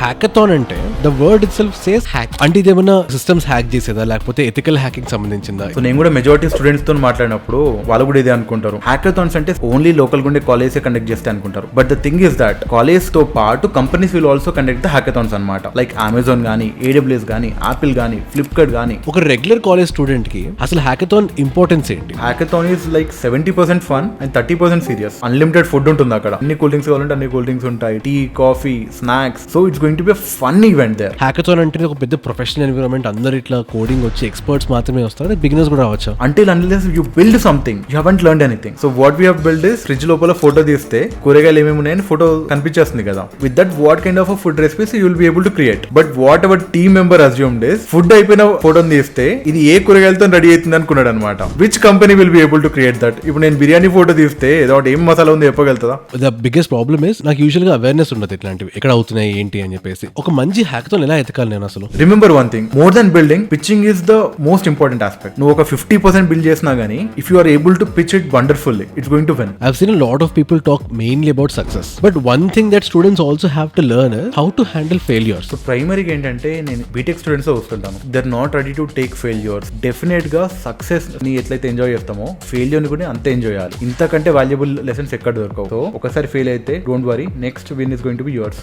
Hackathon అంటే the word itself says hack అంటే ఇదేమన్నా సిస్టమ్స్ హ్యాక్ చేసేదా లేకపోతే ఎథికల్ హ్యాకింగ్ సంబంధించిందా? సో నేను కూడా మెజారిటీ స్టూడెంట్స్ తో మాట్లాడినప్పుడు వాళ్ళు కూడా ఇదే అనుకుంటారు, హ్యాకథాన్స్ అంటే ఓన్లీ లోకల్ గుండే కాలేజ్ కండక్ట్ చేస్తే అనుకుంటారు. But the thing is that college తో పాటు companies will also conduct the hackathons అనమాట. లైక్ అమెజాన్ గానీ, AWS గానీ, ఆపిల్ గానీ, ఫ్లిప్కార్ట్ గానీ. ఒక రెగ్యులర్ కాలేజ్ స్టూడెంట్ కి అసలు హ్యాకథాన్ ఇంపార్టెన్స్ ఏంటి? Hackathon is like 70% fun and 30% serious. Unlimited food ఉంటుంది అక్కడ, అన్ని కూల్ డ్రింక్స్ కావాలంటే అన్ని కూల్ డ్రింక్స్ ఉంటాయి, tea, coffee, snacks. So it's going to be fun event there. Hackathon అంటే ఒక పెద్ద ప్రొఫెషనల్ ఎన్విరాన్మెంట్, అందరు ఇట్లా కోడింగ్ వచ్చి ఎక్స్పర్ట్స్ మాత్రమే వస్తారు, బిగినర్స్ కూడా రావచ్చు. Until unless you build something, you haven't learned anything. So what we have built is fridge లోపల ఫోటో తీస్తే కూరగాయలు ఏమేమి ఉన్నాయని ఫోటో కనిపించేస్తుంది కదా. With that what kind of food recipes you will be able to create. But what our team member assumed is food అయిపోయిన ఫోటోని తీస్తే ఇది ఏ కూరగాయలతో రెడీ అవుతుంది అనుకున్నాడు అనమాట. Which company will be able to create that? ఇప్పుడు నేను బిర్యానీ ఫోటో తీస్తే ఏదో ఏం మసాలా ఉంది చెప్పగలుగుతా? ద బిగ్గెస్ట్ ప్రాబ్లమ్ ఇస్ నాకు యూజువల్ గా అవేర్నెస్ ఉండదు ఇట్లాంటివి ఎక్కడ అవుతున్నాయి ఏంటి అని చెప్పేసి. ఒక మంచి హ్యాకథాన్ ఎలా ఎతకాలి నేను అసలు? Remember one thing, more than building, pitching is the most important aspect. నువ్వు ఒక 50% బిల్డ్ చేసినా గానీ if you are able to pitch it wonderfully, it's going to win. I've seen a lot of people talk mainly about success, but one thing that students also have to learn is how to handle failures. So ప్రైమరీగా ఏంటంటే నేను B Tech students వస్తుంటాను, they are not ready to take failures. Definite గా success ని ఎట్లయితే enjoy చేస్తామో failure ని కూడా అంతే ఎంజాయ్ చేయాలి. ఇంతకంటే వాల్యుబుల్ లెసన్స్ ఎక్కడ దొరకవు. సో ఒకసారి ఫెయిల్ అయితే don't worry, next win is going to B yours.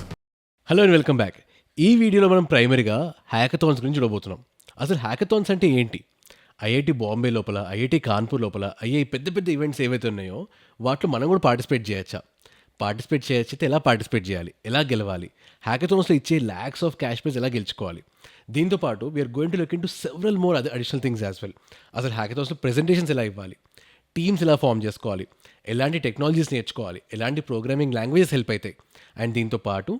Hello and welcome back. ఈ వీడియోలో మనం ప్రైమరీగా హ్యాకథాన్స్ గురించి చూడబోతున్నాం. అసలు హ్యాకథాన్స్ అంటే ఏంటి? ఐఐటి బాంబే లోపల, ఐఐటి కాన్పూర్ లోపల అయ్యే పెద్ద పెద్ద ఈవెంట్స్ ఏవైతే ఉన్నాయో వాటిలో మనం కూడా పార్టిసిపేట్ చేయొచ్చా? పార్టిసిపేట్ చేయొచ్చైతే ఎలా పార్టిసిపేట్ చేయాలి, ఎలా గెలవాలి, హ్యాకథాన్స్లో ఇచ్చే ల్యాక్స్ ఆఫ్ క్యాష్ ప్రైజ్ ఎలా గెలుచుకోవాలి? దీంతోపాటు we're going to look into several more additional things as well. అసలు హ్యాకథాన్స్లో ప్రెజెంటేషన్స్ ఎలా ఇవ్వాలి, టీమ్స్ ఎలా ఫామ్ చేసుకోవాలి, ఎలాంటి టెక్నాలజీస్ నేర్చుకోవాలి, ఎలాంటి ప్రోగ్రామింగ్ లాంగ్వేజెస్ హెల్ప్ అవుతాయి. అండ్ దీంతోపాటు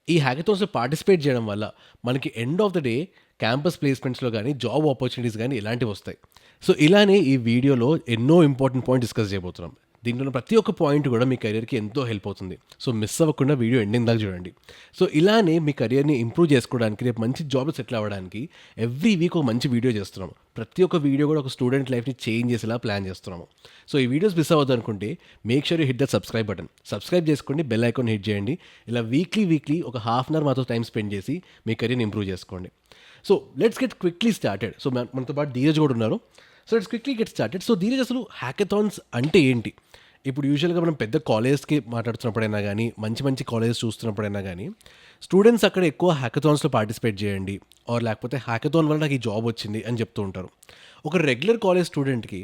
ఈ హ్యాకథాన్స్లో పార్టిసిపేట్ చేయడం వల్ల మనకి end of the day campus ప్లేస్మెంట్స్లో కానీ జాబ్ ఆపర్చునిటీస్ కానీ ఇలాంటివి వస్తాయి. సో ఇలానే ఈ వీడియోలో ఎన్నో ఇంపార్టెంట్ పాయింట్ డిస్కస్ చేయబోతున్నాం. దీంట్లో ప్రతి ఒక్క పాయింట్ కూడా మీ కెరియర్కి ఎంతో హెల్ప్ అవుతుంది. సో మిస్ అవ్వకుండా వీడియో ఎండింగ్ దాకా చూడండి. సో ఇలానే మీ కెరియర్ని ఇంప్రూవ్ చేసుకోవడానికి, రేపు మంచి జాబ్లో సెటిల్ అవ్వడానికి ఎవ్రీ వీక్ ఒక మంచి వీడియో చేస్తున్నాము. ప్రతి ఒక్క వీడియో కూడా ఒక స్టూడెంట్ లైఫ్ని చేంజ్ చేసేలా ప్లాన్ చేస్తున్నాము. సో ఈ వీడియోస్ మిస్ అవ్వద్దు అనుకుంటే make sure you hit the subscribe button. Subscribe చేసుకోండి, బెల్ ఐకాన్ హిట్ చేయండి. ఇలా వీక్లీ ఒక హాఫ్ అన్ అవర్ మాతో టైం స్పెండ్ చేసి మీ కెరియర్ని ఇంప్రూవ్ చేసుకోండి. So let's get quickly started. So మనతో పాటు ధీరజ్ కూడా ఉన్నారు. So let's quickly get started. So Dheeraj, అసలు హ్యాకథాన్స్ అంటే ఏంటి? ఇప్పుడు యూజువల్గా మనం పెద్ద కాలేజ్కి మాట్లాడుతున్నప్పుడైనా కానీ, మంచి కాలేజెస్ చూస్తున్నప్పుడైనా కానీ స్టూడెంట్స్ అక్కడ ఎక్కువ హ్యాకథాన్స్లో పార్టిసిపేట్ చేయండి, ఆర్ లేకపోతే హ్యాకథాన్ వల్ల నాకు ఈ జాబ్ వచ్చింది అని చెప్తూ ఉంటారు. ఒక రెగ్యులర్ కాలేజ్ స్టూడెంట్కి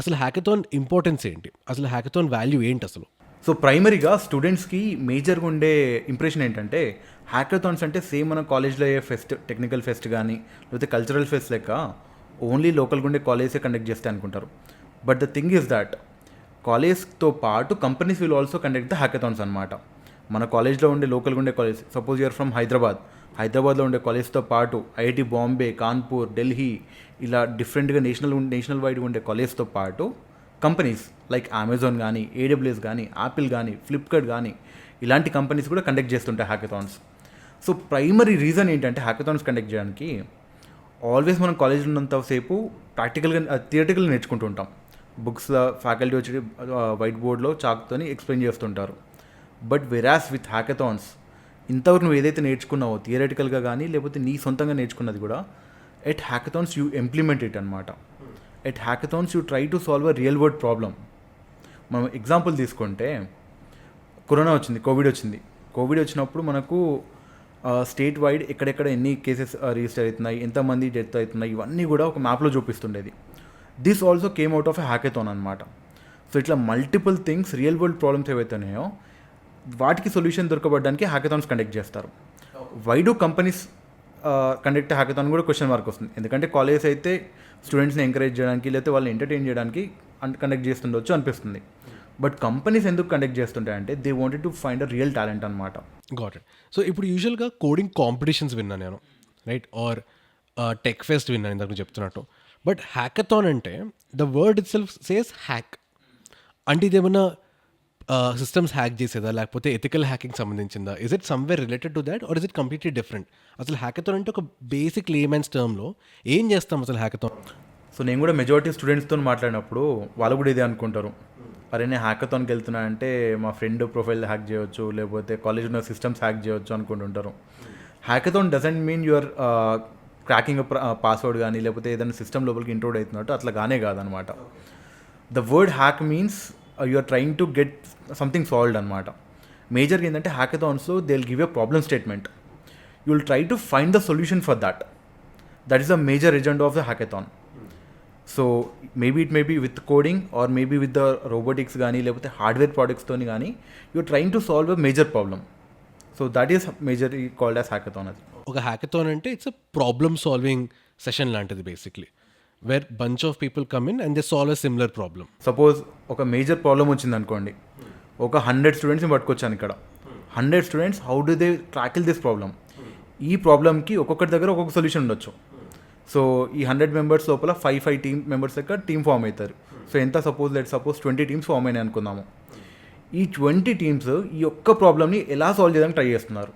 అసలు హ్యాకథాన్ ఇంపార్టెన్స్ ఏంటి, అసలు హ్యాకథాన్ వాల్యూ ఏంటి అసలు? సో ప్రైమరీగా స్టూడెంట్స్కి మేజర్గా ఉండే ఇంప్రెషన్ ఏంటంటే హ్యాకథాన్స్ అంటే సేమ్ మన కాలేజ్లో అయ్యే ఫెస్ట్, టెక్నికల్ ఫెస్ట్ కానీ లేకపోతే కల్చరల్ ఫెస్ట్ లెక్క ఓన్లీ లోకల్గా ఉండే కాలేజే కండక్ట్ చేస్తే అనుకుంటారు. But the thing is that కాలేజ్తో పాటు companies will also conduct the hackathons అనమాట. మన కాలేజ్లో ఉండే లోకల్గా ఉండే కాలేజ్, సపోజ్ యూఆర్ ఫ్రమ్ హైదరాబాద్లో ఉండే కాలేజ్తో పాటు ఐఐటి బాంబే, కాన్పూర్, ఢిల్లీ, ఇలా డిఫరెంట్గా నేషనల్ వైడ్గా ఉండే కాలేజ్తో పాటు కంపెనీస్ లైక్ అమెజాన్ కానీ, AWS కానీ, ఆపిల్ కానీ, ఫ్లిప్కార్ట్ కానీ ఇలాంటి కంపెనీస్ కూడా కండక్ట్ చేస్తుంటాయి హ్యాకథాన్స్. సో ప్రైమరీ రీజన్ ఏంటంటే హ్యాకథాన్స్ కండక్ట్ చేయడానికి ఆల్వేస్ మనం కాలేజ్లో ఉన్నంతసేపు థియరిటికల్గా నేర్చుకుంటూ ఉంటాం. బుక్స్ ఫ్యాకల్టీ వచ్చి వైట్ బోర్డ్లో చాక్తోని ఎక్స్ప్లెయిన్ చేస్తుంటారు. బట్ వెరాస్ విత్ హ్యాకథాన్స్ ఇంతవరకు నువ్వు ఏదైతే నేర్చుకున్నావో థియరిటికల్గా కానీ లేకపోతే నీ సొంతంగా నేర్చుకున్నది కూడా at hackathons you implement it అనమాట. At hackathons you try to solve a real world problem. మనం ఎగ్జాంపుల్ తీసుకుంటే కోవిడ్ వచ్చింది. కోవిడ్ వచ్చినప్పుడు మనకు స్టేట్ వైడ్ ఎక్కడెక్కడ ఎన్ని కేసెస్ రిజిస్టర్ అవుతున్నాయి, ఎంతమంది డెత్ అవుతున్నాయి, ఇవన్నీ కూడా ఒక మ్యాప్లో చూపిస్తుండేది. This also came out of a hackathon అనమాట. సో ఇట్లా multiple things, real world problems ఏవైతే ఉన్నాయో వాటికి సొల్యూషన్ దొరకబడడానికి హ్యాకథాన్స్ కండక్ట్ చేస్తారు. Why do companies conduct hackathon కూడా క్వశ్చన్ మార్క్ వస్తుంది. ఎందుకంటే కాలేజ్ అయితే స్టూడెంట్స్ని ఎంకరేజ్ చేయడానికి లేకపోతే వాళ్ళని ఎంటర్టైన్ చేయడానికి కండక్ట్ చేస్తుండొచ్చు అనిపిస్తుంది. బట్ కంపెనీస్ ఎందుకు కండక్ట్ చేస్తుంటాయంటే they wanted to find a real talent అనమాట. Got it. సో ఇప్పుడు యూజువల్గా కోడింగ్ కాంపిటీషన్స్ విన్నాను నేను, రైట్, ఆర్ టెక్ ఫెస్ట్ విన్నాను ఇందాక చెప్తున్నట్టు. బట్ హ్యాకథాన్ అంటే the word itself says hack అంటే ఇదేమన్నా సిస్టమ్స్ హ్యాక్ చేసేదా లేకపోతే ఎథికల్ హ్యాకింగ్ సంబంధించిందా? Is it somewhere related to that or is it completely different? అసలు హ్యాకథాన్ అంటే ఒక బేసిక్ లేమెన్స్ టర్మ్లో ఏం చేస్తాం అసలు హ్యాకథాన్? సో నేను కూడా మెజారిటీ స్టూడెంట్స్తో మాట్లాడినప్పుడు వాళ్ళు కూడా ఇదే అనుకుంటారు, అరే నేను హ్యాకథాన్కి వెళ్తున్నా అంటే మా ఫ్రెండ్ ప్రొఫైల్ హ్యాక్ చేయొచ్చు, లేకపోతే కాలేజ్ ఉన్న సిస్టమ్స్ హ్యాక్ చేయొచ్చు అనుకుంటుంటారు. Hackathon doesn't mean your cracking password కానీ లేకపోతే ఏదైనా సిస్టమ్ లోపలికి ఇంట్రోడ్ అవుతున్నట్టు అట్లా గానే కాదనమాట. The word hack means you are trying to get something solved అనమాట. మేజర్గా ఏంటంటే హ్యాకథాన్స్లో they will give a problem statement, you will try to find the solution for that. That is the major agenda of the hackathon. So maybe it maybe with coding or maybe with the robotics కానీ లేకపోతే hardware ప్రోడక్ట్స్తో కానీ you're trying to solve a major problem. So that is major called as hackathon. అది ఒక hackathon అంటే it's a problem solving session లాంటిది basically, where bunch of people come in and they solve a similar problem. Suppose ఒక major problem వచ్చింది అనుకోండి, ఒక 100 స్టూడెంట్స్ని పట్టుకొచ్చాను ఇక్కడ. 100 students how do they tackle this problem? ఈ ప్రాబ్లమ్కి ఒక్కొక్కటి దగ్గర ఒక్కొక్క సొల్యూషన్ ఉండొచ్చు. సో ఈ 100 మెంబర్స్ లోపల 5 టీమ్ మెంబర్స్ దగ్గర టీమ్ ఫామ్ అవుతారు. సో ఎంత సపోజ్ 20 టీమ్స్ ఫామ్ అయినాయి అనుకుందాము. ఈ 20 టీమ్స్ ఈ ఒక్క ప్రాబ్లమ్ని ఎలా సాల్వ్ చేయడానికి ట్రై చేస్తున్నారు.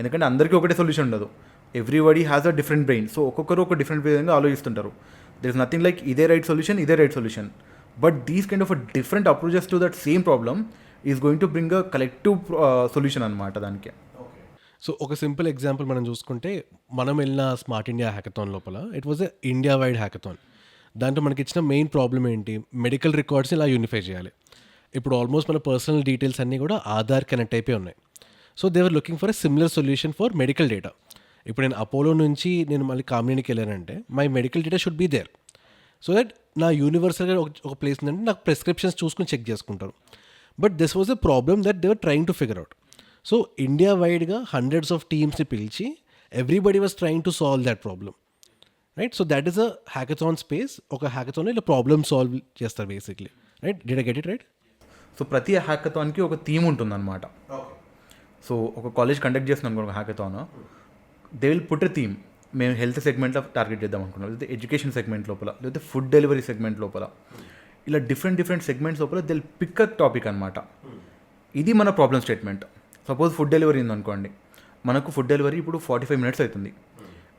ఎందుకంటే అందరికీ ఒకటే సొల్యూషన్ ఉండదు, everybody has a different brain. So ఒక్కొక్కరు ఒక డిఫరెంట్ విధంగా ఆలోచిస్తుంటారు. దర్ ఇస్ నథింగ్ లైక్ ఇదే right solution. But these kind of different approaches to that same problem is going to bring a collective solution అనమాట దానికి. So ఒక simple example మనం చూసుకుంటే, మనం వెళ్ళిన స్మార్ట్ ఇండియా హ్యాకథాన్ లోపల it was a India wide hackathon. దాంట్లో మనకి ఇచ్చిన మెయిన్ ప్రాబ్లమ్ ఏంటి, మెడికల్ రికార్డ్స్ని ఇలా యూనిఫై చేయాలి. ఇప్పుడు ఆల్మోస్ట్ మన పర్సనల్ డీటెయిల్స్ అన్నీ కూడా ఆధార్ కనెక్ట్ అయిపోయి ఉన్నాయి. So they were looking for a similar solution for medical data. ఇప్పుడు నేను అపోలో నుంచి నేను మళ్ళీ కామినీకి వెళ్ళానంటే my medical data should be there, so that నా యూనివర్సల్గా ఒక ప్లేస్ ఉందంటే నాకు ప్రిస్క్రిప్షన్స్ చూసుకుని చెక్ చేసుకుంటారు. But this was a problem that they were trying to figure out. So India వైడ్గా హండ్రెడ్స్ ఆఫ్ టీమ్స్ని పిలిచి everybody was trying to solve that problem, right? So that is a hackathon space. ఒక hackathon ఇలా problem solve చేస్తారు basically, right? Did I get it right? So ప్రతి హ్యాకథాన్కి ఒక theme ఉంటుందన్నమాట. So ఒక college conduct చేస్తున్నాం అనుకో hackathon, they will put a theme. మేము హెల్త్ సెగ్మెంట్లో టార్గెట్ చేద్దాం అనుకున్నాం, లేకపోతే ఎడ్యుకేషన్ సెగ్మెంట్ లోపల, లేకపోతే ఫుడ్ డెలివరీ సెగ్మెంట్ లోపల, ఇలా డిఫరెంట్ సెగ్మెంట్స్ లోపల they will pick a topic అనమాట. ఇది మన problem statement. Suppose food delivery ఉందనుకోండి, మనకు ఫుడ్ డెలివరీ ఇప్పుడు 45 minutes అవుతుంది.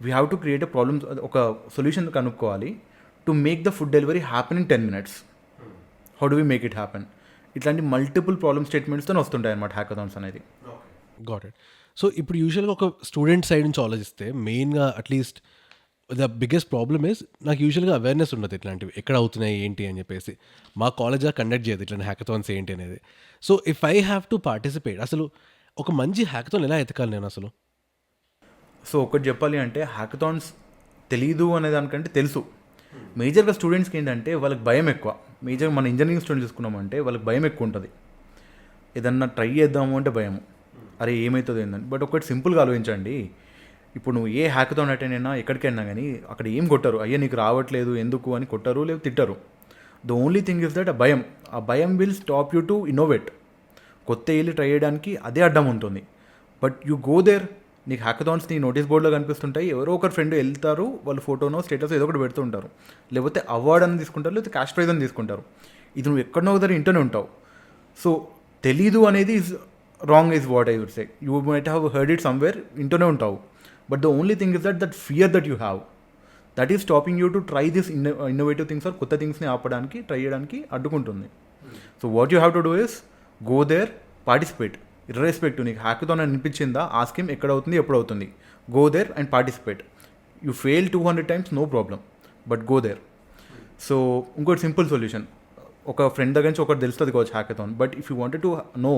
We have to create a problem, ఒక సొల్యూషన్ కనుక్కోవాలి to make the food delivery happen in 10 minutes. How do we make it happen? ఇట్లాంటి మల్టిపుల్ ప్రాబ్లమ్ స్టేట్మెంట్స్తో వస్తుంటాయి అన్నమాట హ్యాకథాన్స్ అనేది. Got it. సో ఇప్పుడు యూజువల్గా ఒక స్టూడెంట్ సైడ్ నుంచి ఆలోచిస్తే మెయిన్గా at least the biggest problem is, నాకు యూజువల్గా అవేర్నెస్ ఉండదు ఇట్లాంటివి ఎక్కడ అవుతున్నాయి ఏంటి అని చెప్పేసి. మా కాలేజ్గా కండక్ట్ చేయదు ఇట్లాంటి హ్యాకథాన్స్ ఏంటి అనేది. So if I have to participate, అసలు ఒక మంచి హ్యాకథాన్ ఎలా ఎతకాలి నేను అసలు? సో ఒకటి చెప్పాలి అంటే హ్యాకథాన్స్ తెలీదు అనే దానికంటే తెలుసు. మేజర్గా స్టూడెంట్స్కి ఏంటంటే వాళ్ళకి భయం ఎక్కువ. మేజర్గా మన ఇంజనీరింగ్ స్టూడెంట్స్ తీసుకున్నామంటే వాళ్ళకి భయం ఎక్కువ ఉంటుంది. ఏదన్నా ట్రై చేద్దాము అంటే భయము, అరే ఏమవుతుంది ఏందని. బట్ ఒకటి సింపుల్గా ఆలోచించండి, ఇప్పుడు నువ్వు ఏ హ్యాకథాన్ అటెండ్ అయినా ఎక్కడికైనా కానీ అక్కడ ఏం కొట్టరు, అయ్యా నీకు రావట్లేదు ఎందుకు అని కొట్టరు, లేదా తిట్టరు. The only thing is that ఆ భయం will stop you to innovate. కొత్త వెళ్ళి ట్రై చేయడానికి అదే అడ్డం ఉంటుంది. బట్ యూ గో దేర్, నీకు హ్యాకథాన్స్ నీ నోటీస్ బోర్డులో కనిపిస్తుంటాయి, ఎవరో ఒకరు ఫ్రెండ్ వెళ్తారు, వాళ్ళు ఫోటోనో స్టేటస్ ఏదో ఒకటి పెడుతూ ఉంటారు, లేకపోతే అవార్డ్ అని తీసుకుంటారు, లేకపోతే క్యాష్ ప్రైజ్ అని తీసుకుంటారు. ఇది నువ్వు ఎక్కడనో ఒకసారి ఇంటనే ఉంటావు. సో తెలీదు అనేది is wrong is what I would say. You might have heard it somewhere, ఇంటనే ఉంటావు. But the only thing is that fear that you have, that is stopping you to try this innovative things or కొత్త థింగ్స్ని ఆపడానికి try చేయడానికి అడ్డుకుంటుంది. So what you have to do is go there, participate. Irrespective నీకు hackathon అనిపించిందా, ఆ scheme ఎక్కడ అవుతుంది ఎప్పుడు అవుతుంది, go there and participate. You fail 200 times no problem, but go there. So ఇంకోటి సింపుల్ సొల్యూషన్, ఒక ఫ్రెండ్ దగ్గర నుంచి ఒకటి తెలుస్తుంది కావచ్చు hackathon. But if you wanted to know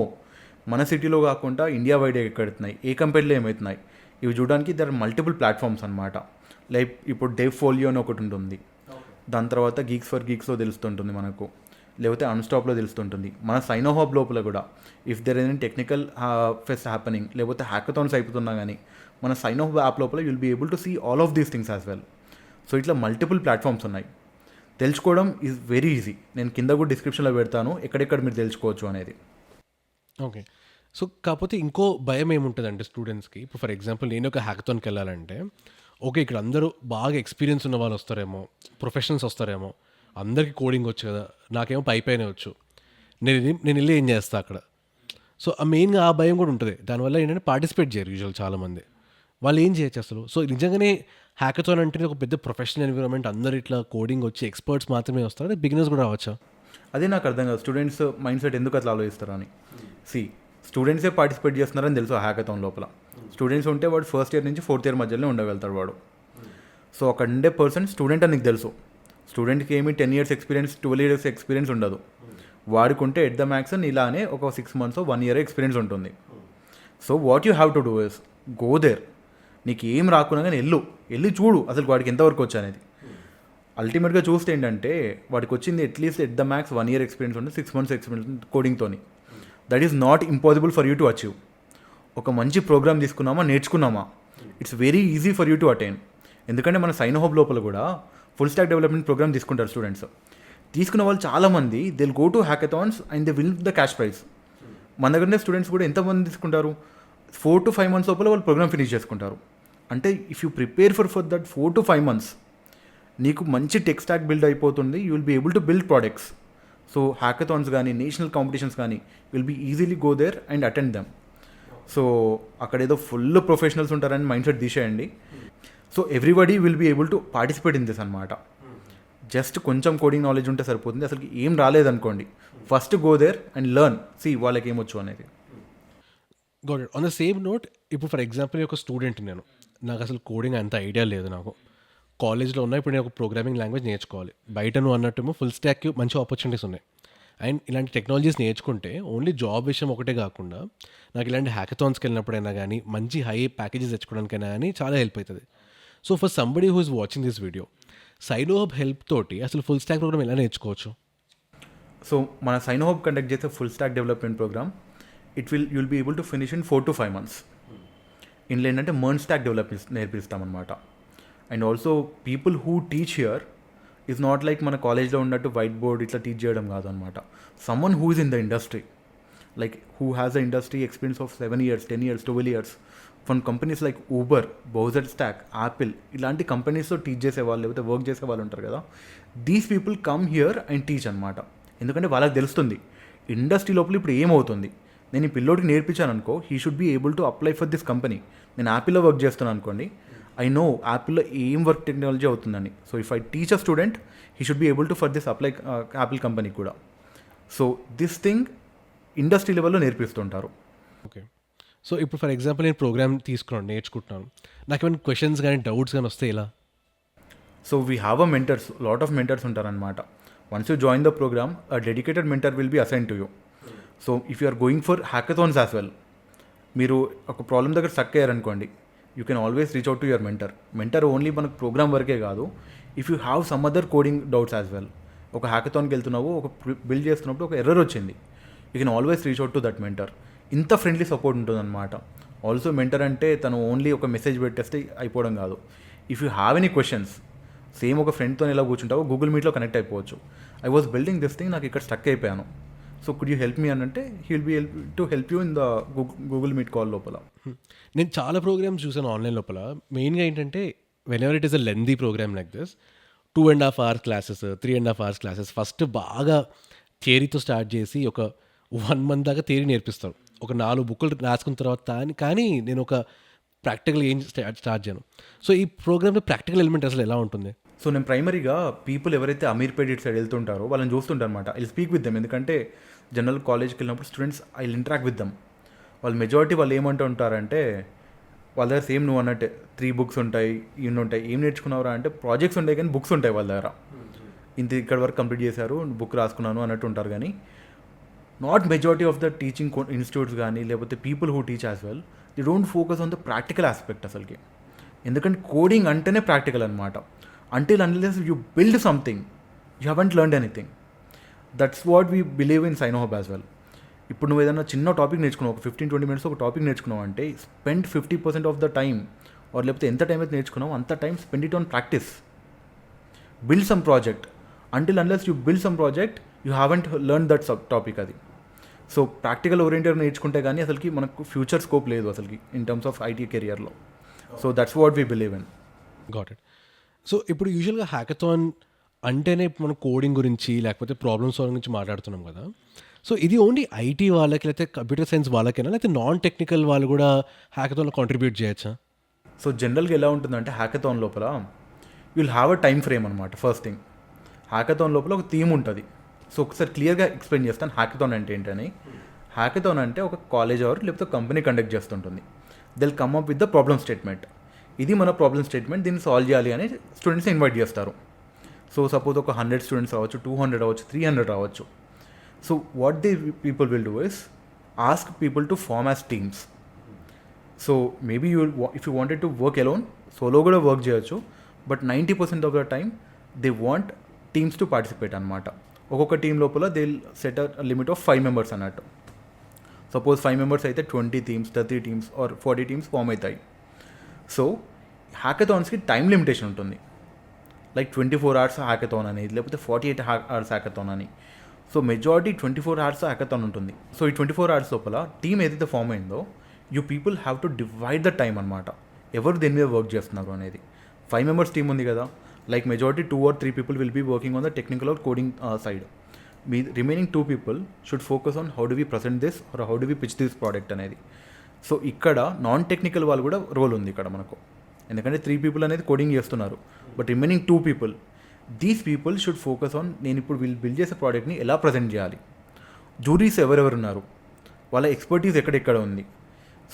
మన సిటీలో కాకుండా ఇండియా వైడ్ ఎక్కడుతున్నాయి, ఏ కంపెనీలో ఏమవుతున్నాయి, ఇవి చూడడానికి దర్ ఆర్ మల్టిపుల్ ప్లాట్ఫామ్స్ అనమాట. లైక్ ఇప్పుడు డెవ్ ఫోలియో అని ఒకటి ఉంటుంది, దాని తర్వాత గీక్స్ ఫర్ గీక్స్లో తెలుస్తుంటుంది మనకు, లేకపోతే అన్స్టాప్లో తెలుస్తుంటుంది. మన సైనో హబ్ లోపల కూడా if there is an technical fest happening, లేకపోతే హ్యాకథాన్స్ అయిపోతున్నా కానీ మన సైనో హబ్ యాప్ లోపల you'll be able to see all of these things as well. So ఇట్లా మల్టిపుల్ ప్లాట్ఫామ్స్ ఉన్నాయి. తెలుసుకోవడం ఈజ్ వెరీ ఈజీ. నేను కింద కూడా డిస్క్రిప్షన్లో పెడతాను ఎక్కడెక్కడ మీరు తెలుసుకోవచ్చు అనేది. ఓకే. సో కాకపోతే ఇంకో భయం ఏముంటుందంటే స్టూడెంట్స్కి, ఇప్పుడు ఫర్ ఎగ్జాంపుల్ నేను ఒక హ్యాకథాన్కి వెళ్ళాలంటే, ఓకే ఇక్కడ అందరూ బాగా ఎక్స్పీరియన్స్ ఉన్న వాళ్ళు వస్తారేమో, ప్రొఫెషనల్స్ వస్తారేమో, అందరికీ కోడింగ్ వచ్చు కదా, నాకేమో పైపైనే వచ్చు, నేను వెళ్ళి ఏం చేస్తా అక్కడ. సో ఆ మెయిన్గా ఆ భయం కూడా ఉంటుంది. దానివల్ల ఏంటంటే పార్టిసిపేట్ చేయరు యూజువల్ చాలామంది. వాళ్ళు ఏం చేయొచ్చు అసలు? సో నిజంగానే హ్యాకథాన్ అంటే ఒక పెద్ద ప్రొఫెషనల్ ఎన్విరాన్మెంట్, అందరు ఇట్లా కోడింగ్ వచ్చి ఎక్స్పర్ట్స్ మాత్రమే వస్తారు, బిగినర్స్ కూడా రావచ్చా? అదే నాకు అర్థం కాదు స్టూడెంట్స్ మైండ్ సెట్ ఎందుకు అట్లా ఆలోచిస్తారు అని. స్టూడెంట్సే పార్టిసిపేట్ చేస్తున్నారని తెలుసు ఆ హ్యాకథాన్ లోపల. స్టూడెంట్స్ ఉంటే వాడు ఫస్ట్ ఇయర్ నుంచి ఫోర్త్ ఇయర్ మధ్యలోనే ఉండగలుగుతాడు వాడు. సో అక్కడ ఉండే పర్సన్ స్టూడెంట్ అని నీకు తెలుసు. స్టూడెంట్కి ఏమి 10 years ఎక్స్పీరియన్స్ 12 years ఎక్స్పీరియన్స్ ఉండదు. వాడికి ఉంటే ఎట్ ద మ్యాక్స్ ఇలానే ఒక 6 months 1 year ఎక్స్పీరియన్స్ ఉంటుంది. So what you have to do is go there. నీకు ఏం రాకున్నా కానీ వెళ్ళి చూడు అసలు వాడికి ఎంతవరకు వచ్చా అనేది. అల్టిమేట్గా చూస్తే ఏంటంటే వాడికి వచ్చింది at least at the max 1 year experience ఉంటుంది, 6 months ఎక్స్పీరియన్స్ కోడింగ్తోని. That is not impossible for you to achieve. ఒక మంచి ప్రోగ్రామ్ తీసుకున్నామా నేర్చుకున్నామా it's very easy for you to attain. ఎందుకంటే మన సైన్ హబ్ లోపల కూడా ఫుల్ స్టాక్ డెవలప్మెంట్ ప్రోగ్రామ్ తీసుకుంటారు స్టూడెంట్స్. తీసుకున్న వాళ్ళు చాలామంది they will go to hackathons and they will the cash prize. మన దగ్గర స్టూడెంట్స్ కూడా ఎంతమంది తీసుకుంటారు 4 to 5 months లోపల వాళ్ళు ప్రోగ్రామ్ ఫినిష్ చేసుకుంటారు. అంటే if you prepare for that 4 to 5 months నీకు మంచి టెక్ స్టాక్ బిల్డ్ అయిపోతుంది. You will be able to build products. So hackathons కానీ నేషనల్ కాంపిటీషన్స్ కానీ will be easily go there and attend them. So అక్కడ ఏదో full professionals ఉంటారని mindset తీసేయండి. So everybody will be able to participate in this అనమాట. Just కొంచెం coding knowledge ఉంటే సరిపోతుంది. అసలు ఏం రాలేదనుకోండి first go there and learn వాళ్ళకి ఏమొచ్చు అనేది. Got it. On the same note ఇప్పుడు ఫర్ ఎగ్జాంపుల్ ఒక స్టూడెంట్ నాకు అసలు కోడింగ్ అంత ఐడియా లేదు. నాకు కాలేజ్లో ఉన్న ఇప్పుడు నేను ఒక ప్రోగ్రామింగ్ లాంగ్వేజ్ నేర్చుకోవాలి. బయట నువ్వు అన్నట్టేమో ఫుల్ స్టాక్ మంచి ఆపర్చునిటీస్ ఉన్నాయి. అండ్ ఇలాంటి టెక్నాలజీస్ నేర్చుకుంటే ఓన్లీ జాబ్ విషయం ఒకటే కాకుండా నాకు ఇలాంటి హ్యాకథాన్స్కి వెళ్ళినప్పుడైనా కానీ మంచి హై ప్యాకేజెస్ తెచ్చుకోవడానికైనా కానీ చాలా హెల్ప్ అవుతుంది. So for somebody who is watching this video సైనో హబ్ హెల్ప్ తోటి అసలు ఫుల్ స్టాక్ ప్రోగ్రామ్ ఎలా నేర్చుకోవచ్చు? సో మన సైనో హబ్ కండక్ట్ చేసే full stack development program you'll be able to finish in 4 to 5 months. ఇందులో ఏంటంటే మర్న్ స్టాక్ డెవలప్మెంట్ నేర్పిస్తామన్నమాట. And also people who teach here is not like మన కాలేజ్లో ఉన్నట్టు వైట్ బోర్డ్ ఇట్లా టీచ్ చేయడం కాదు అనమాట. Someone who is in the industry, like who has the industry experience of 7 years 10 years 12 years from companies like Uber, BrowserStack, Apple ఇలాంటి కంపెనీస్లో teach చేసేవాళ్ళు లేకపోతే వర్క్ చేసే వాళ్ళు ఉంటారు కదా. These people come here and teach అనమాట. ఎందుకంటే వాళ్ళకి తెలుస్తుంది ఇండస్ట్రీ లోపల ఇప్పుడు ఏమవుతుంది. నేను ఈ పిల్లోడికి నేర్పించాను అనుకో, he should be able to apply for this company. నేను యాపిల్లో వర్క్ చేస్తున్నాను అనుకోండి, ఐ నో యాపిల్లో ఏం వర్క్ టెక్నాలజీ అవుతుందని. So if I teach a student he should be able to for this apply Apple company కూడా. సో దిస్ థింగ్ ఇండస్ట్రీ లెవెల్లో నేర్పిస్తుంటారు. ఓకే. సో ఇప్పుడు ఫర్ ఎగ్జాంపుల్ నేను ప్రోగ్రామ్ తీసుకున్నాను, నేర్చుకుంటున్నాను, నాకు ఏమైనా క్వశ్చన్స్ కానీ డౌట్స్ కానీ వస్తే ఇలా? So we have a mentors, lot of mentors ఉంటారనమాట. Once you join the program a dedicated mentor will be assign to you. So if you are going for hackathons as well, మీరు ఒక problem దగ్గర stuck అయ్యారనుకోండి, you can always reach out to your mentor only మనకు program వరకే కాదు. If you have some other coding doubts as well, ఒక హ్యాకథాన్కి వెళ్తున్నావు, ఒక బిల్డ్ చేస్తున్నప్పుడు ఒక ఎర్రర్ వచ్చింది, you can always reach out to that mentor. ఇంత ఫ్రెండ్లీ సపోర్ట్ ఉంటుందన్నమాట. ఆల్సో మెంటర్ అంటే తను ఓన్లీ ఒక మెసేజ్ పెట్టేస్తే అయిపోవడం కాదు. If you have any questions, same ఒక ఫ్రెండ్తో ఎలా కూర్చుంటావో గూగుల్ మీట్లో కనెక్ట్ అయిపోవచ్చు. I was building this thing, నాకు ఇక్కడ స్టక్ అయిపోయాను, so could you help me అని అంటే he will be help you in the Google Meet call లోపల. నేను చాలా ప్రోగ్రామ్స్ చూసాను ఆన్లైన్ లోపల. మెయిన్గా ఏంటంటే whenever it is a lengthy program like this 2.5 hours classes 3.5 hours classes first బాగా థియరీతో స్టార్ట్ చేసి ఒక 1 month దాకా థియరీ నేర్పిస్తారు. ఒక 4 బుక్కులు రాసుకున్న తర్వాత కానీ నేను ఒక ప్రాక్టికల్ ఏం స్టార్ట్ చేయను. సో ఈ ప్రోగ్రామ్లో ప్రాక్టికల్ ఎలిమెంట్ అసలు ఎలా ఉంటుంది? సో నేను ప్రైమరీగా పీపుల్ ఎవరైతే అమీర్పేట్ ఇటు సైడ్ వెళ్తుంటారో వాళ్ళని చూస్తుంటారు అనమాట. ఐ స్పీక్ విత్ దెమ్, ఎందుకంటే జనరల్ కాలేజ్కి వెళ్ళినప్పుడు students I interact with them. వాళ్ళు మెజారిటీ వాళ్ళు ఏమంటూ ఉంటారంటే, వాళ్ళ దగ్గర సేమ్ నువ్వు అన్నట్టే 3 books ఉంటాయి, ఇన్ని ఉంటాయి, ఏం నేర్చుకున్నావురా అంటే ప్రాజెక్ట్స్ ఉంటాయి కానీ బుక్స్ ఉంటాయి వాళ్ళ దగ్గర. ఇక్కడ వరకు కంప్లీట్ చేశారు, బుక్ రాసుకున్నాను అన్నట్టు ఉంటారు. కానీ not majority of the teaching institutes కానీ లేకపోతే people who teach as well, they don't focus on the practical aspect అసలుకి. ఎందుకంటే కోడింగ్ అంటేనే ప్రాక్టికల్ అనమాట. Until unless you build something, you haven't learned anything. That's what we believe in Sino Hub as well. ఇప్పుడు నువ్వు ఏదైనా చిన్న topic నేర్చుకున్నావు, ఒక 15-20 minutes ఒక టాపిక్ నేర్చుకున్నావు అంటే spend 50% of the time, or లేకపోతే ఎంత టైం అయితే నేర్చుకున్నావు అంత time spend it on practice. Build some project. Until unless you build some project you haven't learn that subtopic అది. సో ప్రాక్టికల్ ఓరియంటెడ్ నేర్చుకుంటే కానీ అసలుకి మనకు ఫ్యూచర్ స్కోప్ లేదు అసలుకి ఇన్ టర్మ్స్ ఆఫ్ ఐటీ కెరియర్లో. So that's what we believe in. Got it. So ఇప్పుడు యూజువల్గా హ్యాకథాన్ అంటేనే మనం కోడింగ్ గురించి లేకపోతే ప్రాబ్లమ్ సాల్వింగ్ గురించి మాట్లాడుతున్నాం కదా. సో ఇది ఓన్లీ ఐటీ వాళ్ళకి లేకపోతే కంప్యూటర్ సైన్స్ వాళ్ళకైనా లేకపోతే నాన్ టెక్నికల్ వాళ్ళు కూడా హ్యాకథాన్లో కాంట్రిబ్యూట్ చేయొచ్చా? సో జనరల్గా ఎలా ఉంటుందంటే హ్యాకథాన్ లోపల will have a time frame అనమాట. ఫస్ట్ థింగ్, హ్యాకథాన్ లోపల ఒక థీమ్ ఉంటుంది. సో ఒకసారి క్లియర్గా ఎక్స్ప్లెయిన్ చేస్తాను హ్యాకథాన్ అంటే ఏంటని. హ్యాకథాన్ అంటే ఒక కాలేజ్ ఆర్ లేకపోతే కంపెనీ కండక్ట్ చేస్తుంటుంది. They'll come up with the problem statement. ఇది మన ప్రాబ్లమ్ స్టేట్మెంట్, దీన్ని సాల్వ్ చేయాలి అని స్టూడెంట్స్ ఇన్వైట్ చేస్తారు. సో సపోజ్ ఒక 100 స్టూడెంట్స్ రావచ్చు, 200 రావచ్చు, 300 రావచ్చు. So what the people will do is ask people to form as teams. So maybe if you wanted to work alone, solo కూడా వర్క్ చేయొచ్చు, but 90% of the time they want teams to participate అనమాట. ఒక్కొక్క team లోపల they set a limit of 5 members అన్నట్టు. Suppose 5 members అయితే 20 teams, 30 teams or 40 teams form అవుతాయి. So హ్యాకథాన్స్కి time limitation ఉంటుంది. లైక్ 24 అవర్స్ హ్యాకథాన్ అనేది, లేకపోతే 48 అవర్స్ హ్యాకథాన్ అని. సో మెజారిటీ 24 అవర్స్ హ్యాకథాన్ ఉంటుంది. సో ఈ 24 అవర్స్ లోపల టీం ఏదైతే ఫామ్ అయిందో you people have to divide the time అనమాట. ఎవరు దేని మీద వర్క్ చేస్తున్నారు అనేది. 5 మెంబర్స్ టీం ఉంది కదా, like majority 2 or 3 people will be working on the technical or coding side. మీ remaining 2 people should focus on how do we present this or how do we pitch this product అనేది. So ఇక్కడ non technical వాళ్ళు కూడా role ఉంది ఇక్కడ మనకు. ఎందుకంటే 3 people అనేది కోడింగ్ చేస్తున్నారు, but remaining 2 people, these people should focus on నేను ఇప్పుడు వీళ్ళు బిల్డ్ చేసే ప్రోడక్ట్ని ఎలా ప్రజెంట్ చేయాలి. జూరీస్ ఎవరెవరు ఉన్నారు, వాళ్ళ ఎక్స్పర్టీస్ ఎక్కడెక్కడ ఉంది.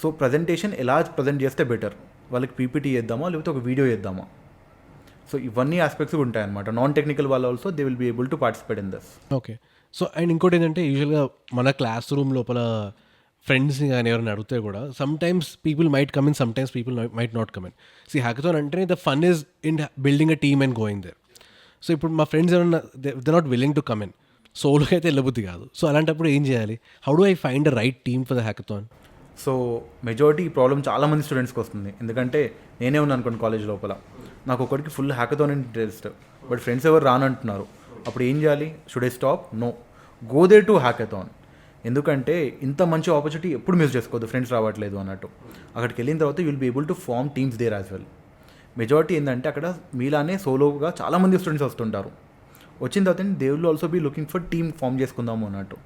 సో ప్రజెంటేషన్ ఎలా ప్రజెంట్ చేస్తే బెటర్, వాళ్ళకి పీపీటీ చేద్దామా లేకపోతే ఒక వీడియో చేద్దామా. సో ఇవన్నీ ఆస్పెక్ట్స్ ఉంటాయన్నమాట. నాన్ టెక్నికల్ వాళ్ళు also they will be able to participate in this. Okay. So and ఇంకోటి ఏంటంటే యూజువల్గా మన క్లాస్ రూమ్ లోపల ఫ్రెండ్స్ని కానీ ఎవరైనా అడిగితే కూడా some times people might come in, some times people might not come in. See hackathon అంటే the fun is in building a team and going there. So ఇప్పుడు మా ఫ్రెండ్స్ ఎవరైనా they not willing to come in, సోలోకి అయితే వెళ్ళబుద్ది కాదు. So అలాంటప్పుడు ఏం చేయాలి? How do I find the right team for the hackathon? So majority ఈ ప్రాబ్లం చాలామంది స్టూడెంట్స్కి వస్తుంది. ఎందుకంటే నేనే ఉన్నాను అనుకోండి కాలేజ్ లోపల, నాకు ఒకరికి full hackathon interest, but friends ఎవరు రానంటున్నారు. అప్పుడు ఏం చేయాలి? Should I stop? No, go there to hackathon. ఎందుకంటే ఇంత మంచి ఆపర్చునిటీ ఎప్పుడు మిస్ చేసుకోవద్దు, ఫ్రెండ్స్ రావట్లేదు అన్నట్టు. అక్కడికి వెళ్ళిన తర్వాత you will be able to form teams there as well. Majority ఏంటంటే అక్కడ మీలానే సోలోగా చాలామంది స్టూడెంట్స్ వస్తుంటారు. వచ్చిన తర్వాత they will also be looking for team form చేసుకుందాము అన్నట్టు.